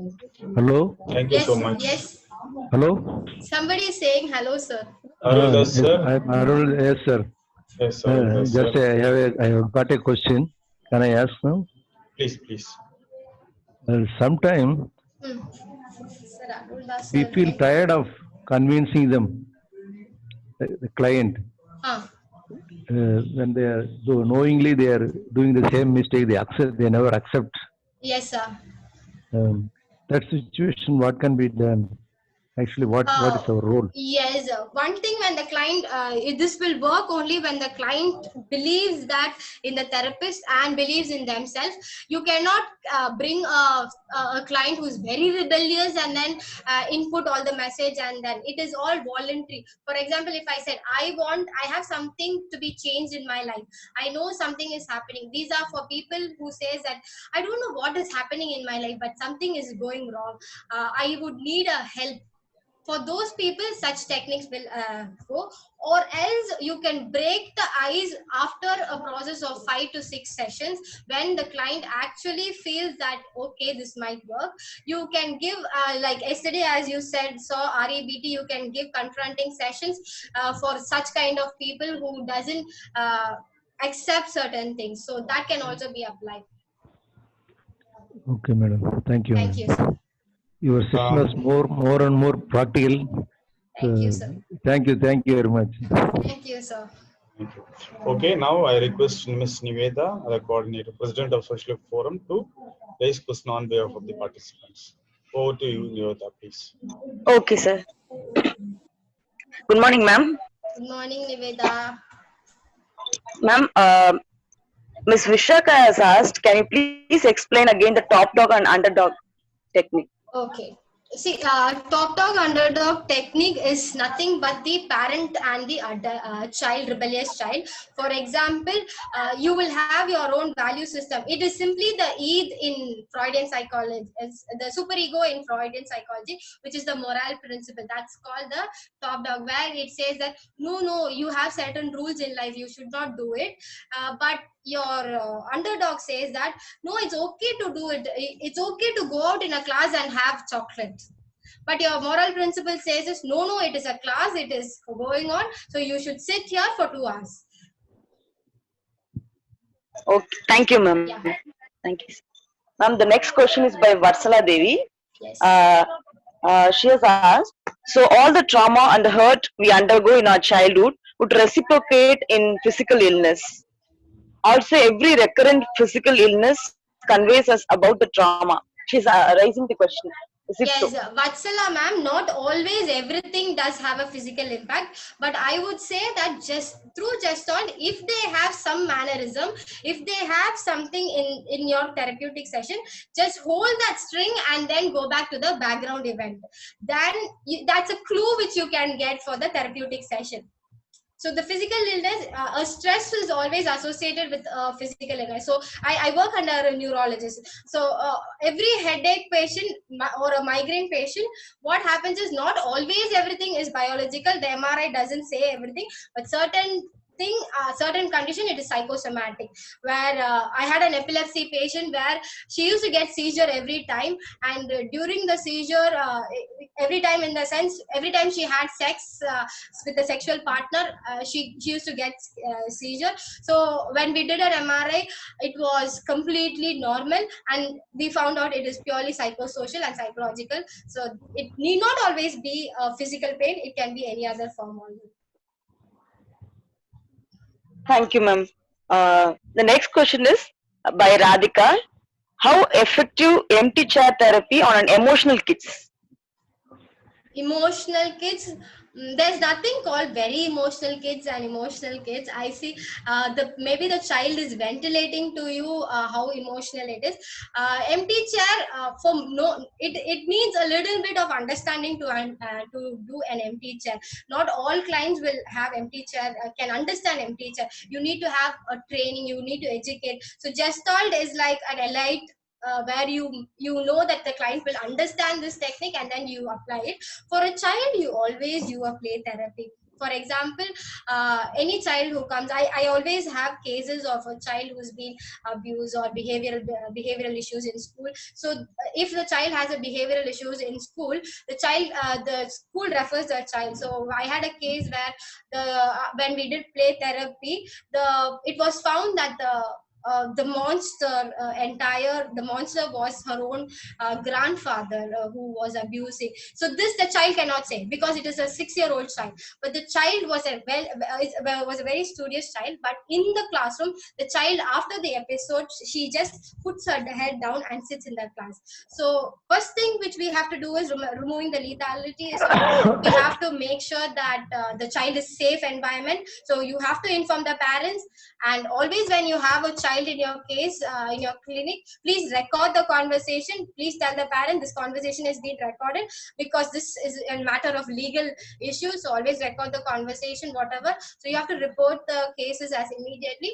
S5: Hello.
S3: Thank you so much.
S1: Yes.
S5: Hello.
S1: Somebody is saying hello, sir.
S3: Arul,
S5: Yes,
S3: sir.
S5: I'm Arul. Yes, sir.
S3: Yes, Arul,
S5: Just
S3: sir.
S5: I have got a question. Can I ask now?
S3: Please.
S5: Sometime we feel tired of convincing them, the client. When they are knowingly they are doing the same mistake, they never accept.
S1: Yes, sir.
S5: That situation, what can be done? Actually, what is our role?
S1: Yes, one thing, when the client, this will work only when the client believes that in the therapist and believes in themselves. You cannot bring a client who is very rebellious and then input all the message, and then it is all voluntary. For example, if I said I have something to be changed in my life, I know something is happening. These are for people who says that I don't know what is happening in my life, but something is going wrong. I would need a help. For those people, such techniques will go. Or else you can break the ice after a process of 5 to 6 sessions, when the client actually feels that okay, this might work. You can give like yesterday, as you said, REBT, you can give confronting sessions for such kind of people who doesn't accept certain things. So that can also be applied.
S5: Okay, madam. Thank you.
S1: Thank you, sir.
S5: Your session was more and more practical.
S1: Thank you, sir.
S5: Thank you very much.
S1: Thank you, sir.
S3: Thank you. Okay, now I request Ms. Niveda, the coordinator, President of Social Forum, to raise question on behalf of the participants. Over to you, Niveda, please.
S10: Okay, sir. Good morning, ma'am.
S1: Good morning, Niveda.
S10: Ma'am, Ms. Vishaka has asked, can you please explain again the top dog and underdog technique?
S1: Okay. See, top dog underdog technique is nothing but the parent and the child, rebellious child. For example, you will have your own value system. It is simply the id in Freudian psychology, the superego in Freudian psychology, which is the moral principle. That's called the top dog, where it says that no, you have certain rules in life, you should not do it. But your underdog says that no, it's okay to do it. It's okay to go out in a class and have chocolate. But your moral principle says is no, it is a class, it is going on, so you should sit here for 2 hours.
S10: Okay, thank you, ma'am.
S1: Yeah.
S10: Thank you. Ma'am, the next question is by Vatsala Devi.
S1: Yes.
S10: She has asked, so all the trauma and the hurt we undergo in our childhood would reciprocate in physical illness. Also, every recurrent physical illness conveys us about the trauma. She's raising the question. Is it
S1: Yes,
S10: so?
S1: Vatsala ma'am, not always everything does have a physical impact, but I would say that just through Gestalt, if they have some mannerism, if they have something in your therapeutic session, just hold that string and then go back to the background event. Then that's a clue which you can get for the therapeutic session. So the physical illness, a stress is always associated with physical illness. So I work under a neurologist. So every headache patient or a migraine patient, what happens is not always everything is biological. The MRI doesn't say everything, but certain condition, it is psychosomatic, where I had an epilepsy patient where she used to get seizure every time, and during the seizure, every time she had sex with a sexual partner, she used to get seizure. So when we did an MRI, it was completely normal, and we found out it is purely psychosocial and psychological. So it need not always be physical pain, it can be any other form also.
S10: Thank you, ma'am. The next question is by Radhika. How effective empty chair therapy on an emotional kids?
S1: Emotional kids, there's nothing called very emotional kids and emotional kids. I see maybe the child is ventilating to you how emotional it is. Empty chair, it needs a little bit of understanding to do an empty chair. Not all clients will have empty chair, can understand empty chair. You need to have a training, you need to educate. So Gestalt is like an elite where you know that the client will understand this technique, and then you apply it. For a child, you always do a play therapy. For example, any child who comes, I always have cases of a child who's been abused or behavioral issues in school. So if the child has a behavioral issues in school, the school refers the child. So I had a case where when we did play therapy, it was found that the monster was her own grandfather who was abusing. So this the child cannot say because it is a 6-year-old child. But the child was a very studious child. But in the classroom, the child, after the episode, she just puts her head down and sits in the class. So first thing which we have to do is removing the lethality. So we have to make sure that the child is safe environment. So you have to inform the parents, and always when you have a child in your case, in your clinic, please record the conversation. Please tell the parent this conversation is being recorded, because this is a matter of legal issues. So always record the conversation, whatever. So you have to report the cases as immediately.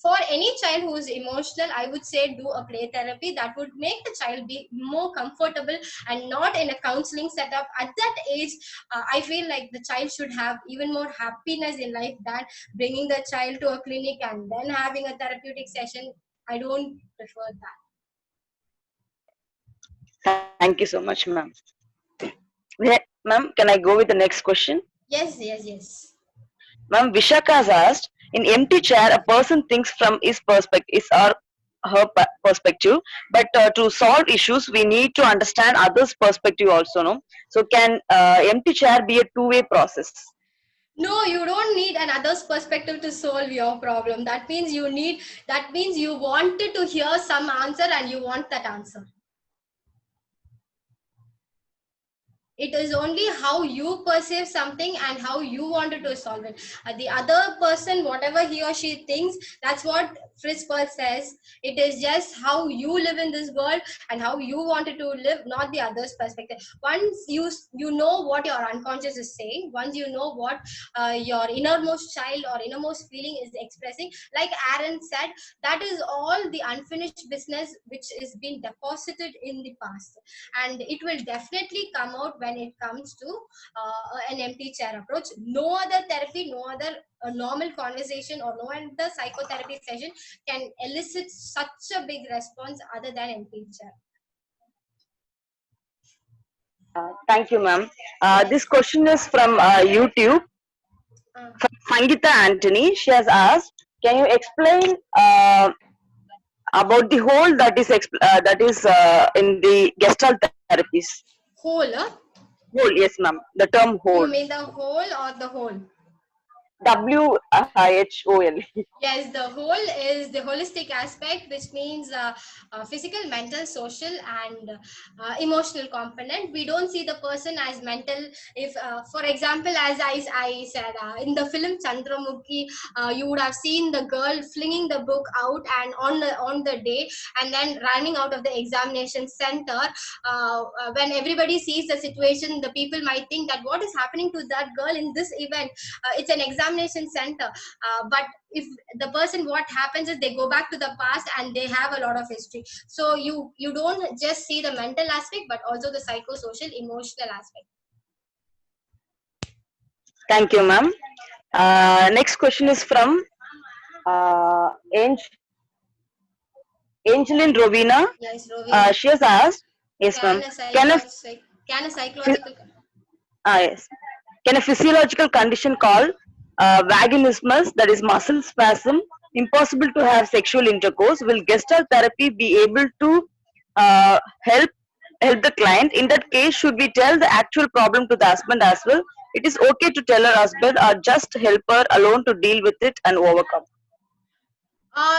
S1: For any child who is emotional, I would say do a play therapy. That would make the child be more comfortable and not in a counseling setup. At that age, I feel like the child should have even more happiness in life than bringing the child to a clinic and then having a therapeutic session. I don't prefer that.
S10: Thank you so much, ma'am. Ma'am, can I go with the next question?
S1: Yes.
S10: Ma'am, Vishaka has asked, In empty chair, a person thinks from his perspective, her perspective, but to solve issues, we need to understand others' perspective also, no? So can empty chair be a two-way process?
S1: No, you don't need another's perspective to solve your problem. That means you wanted to hear some answer and you want that answer. It is only how you perceive something and how you wanted to solve it. The other person, whatever he or she thinks, that's what Fritz Perls says. It is just how you live in this world and how you wanted to live, not the other's perspective. Once you know what your unconscious is saying, once you know what your innermost child or innermost feeling is expressing, like Aaron said, that is all the unfinished business which is being deposited in the past, and it will definitely come out when it comes to an empty chair approach. No other therapy, no other normal conversation or no other psychotherapy session can elicit such a big response other than empty chair.
S10: Thank you, ma'am. This question is from YouTube. From Sangita Anthony. She has asked, can you explain about the hole that is in the Gestalt therapies?
S1: Hole?
S10: Hole, yes, ma'am. The term hole.
S1: You mean the whole or the whole?
S10: WHOL.
S1: Yes, the whole is the holistic aspect, which means physical, mental, social, and emotional component. We don't see the person as mental. If, for example, as I said, in the film Chandramukhi, you would have seen the girl flinging the book out and on the day, and then running out of the examination center. When everybody sees the situation, the people might think that what is happening to that girl in this event? It's an examination center, but if the person, what happens is they go back to the past and they have a lot of history. So you don't just see the mental aspect, but also the psychosocial, emotional aspect.
S10: Thank you, ma'am. Next question is from Angeline Rovina.
S1: Yes, Rovina.
S10: She has asked, yes, ma'am.
S1: Can a psychological
S10: yes. Can a physiological condition called vaginismus, that is muscle spasm, impossible to have sexual intercourse, will Gestalt therapy be able to help the client? In that case, should we tell the actual problem to the husband as well? It is okay to tell her husband, or just help her alone to deal with it and overcome?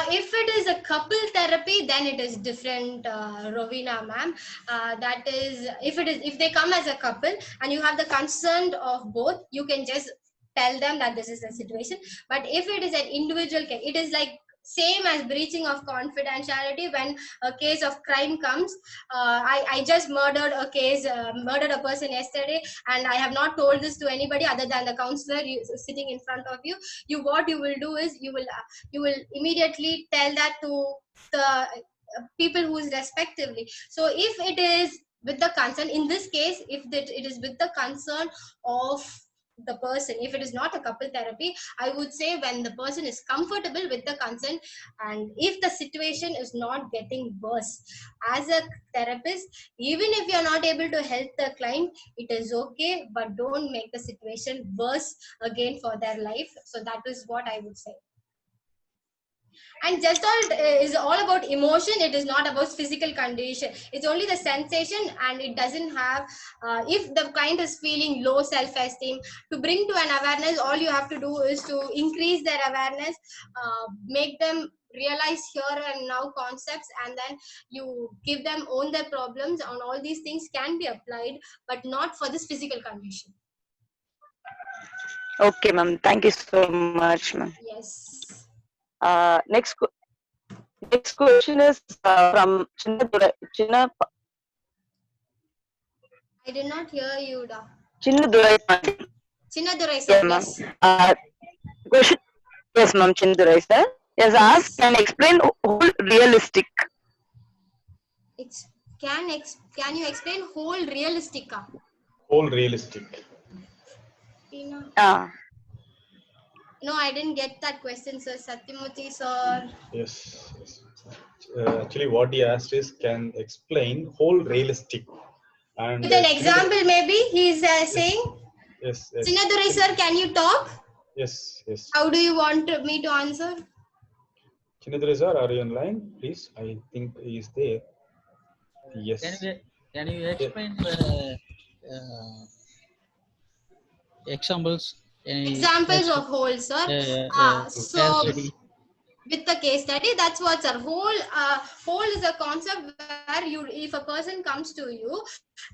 S1: If it is a couple therapy, then it is different, Rovina ma'am. That is, if they come as a couple and you have the consent of both, you can just tell them that this is the situation. But if it is an individual case, it is like same as breaching of confidentiality. When a case of crime comes, I just murdered a person yesterday, and I have not told this to anybody other than the counselor sitting in front of you. What you will do is you will immediately tell that to the people who is respectively. So if it is with the concern, in this case, if it is with the concern of the person, if it is not a couple therapy, I would say when the person is comfortable with the consent, and if the situation is not getting worse, as a therapist, even if you're not able to help the client, it is okay, but don't make the situation worse again for their life. So that is what I would say. And Gestalt is all about emotion. It is not about physical condition. It's only the sensation, and it doesn't have, if the client is feeling low self-esteem, to bring to an awareness, all you have to do is to increase their awareness, make them realize here and now concepts, and then you give them own their problems, and all these things can be applied, but not for this physical condition.
S10: Okay, ma'am. Thank you so much, ma'am.
S1: Yes.
S10: Next question is from Chinna.
S1: I did not hear you, Da.
S10: Chinnadurai.
S1: Chinnadurai, sir.
S10: Yes, ma'am. Question. Yes, ma'am. Chinnadurai, sir. Yes, asked, can explain whole realistic?
S1: Can you explain whole realistic?
S3: Whole realistic.
S1: No, I didn't get that question, sir. Satyamurthy, sir.
S3: Yes. Actually, what he asked is, can explain whole realistic. And
S1: with an example, maybe he's saying.
S3: Yes.
S1: Chinnadurai, sir, can you talk?
S3: Yes, yes.
S1: How do you want me to answer?
S3: Chinadri sir, are you online? Please, I think he is there. Yes.
S11: Can you explain examples?
S1: Examples of whole, sir.
S11: Case study.
S1: With the case study, that's what, sir. Whole is a concept where if a person comes to you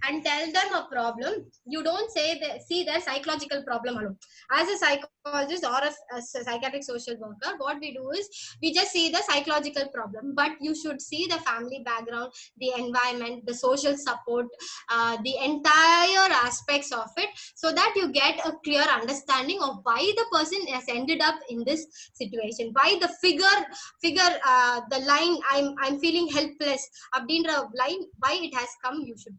S1: and tell them a problem, you don't see their psychological problem alone. As a psychologist or a psychiatric social worker, what we do is we just see the psychological problem, but you should see the family background, the environment, the social support, the entire aspects of it, so that you get a clear understanding of why the person has ended up in this situation, why the the line I'm feeling helpless abdindra line, why it has come. You should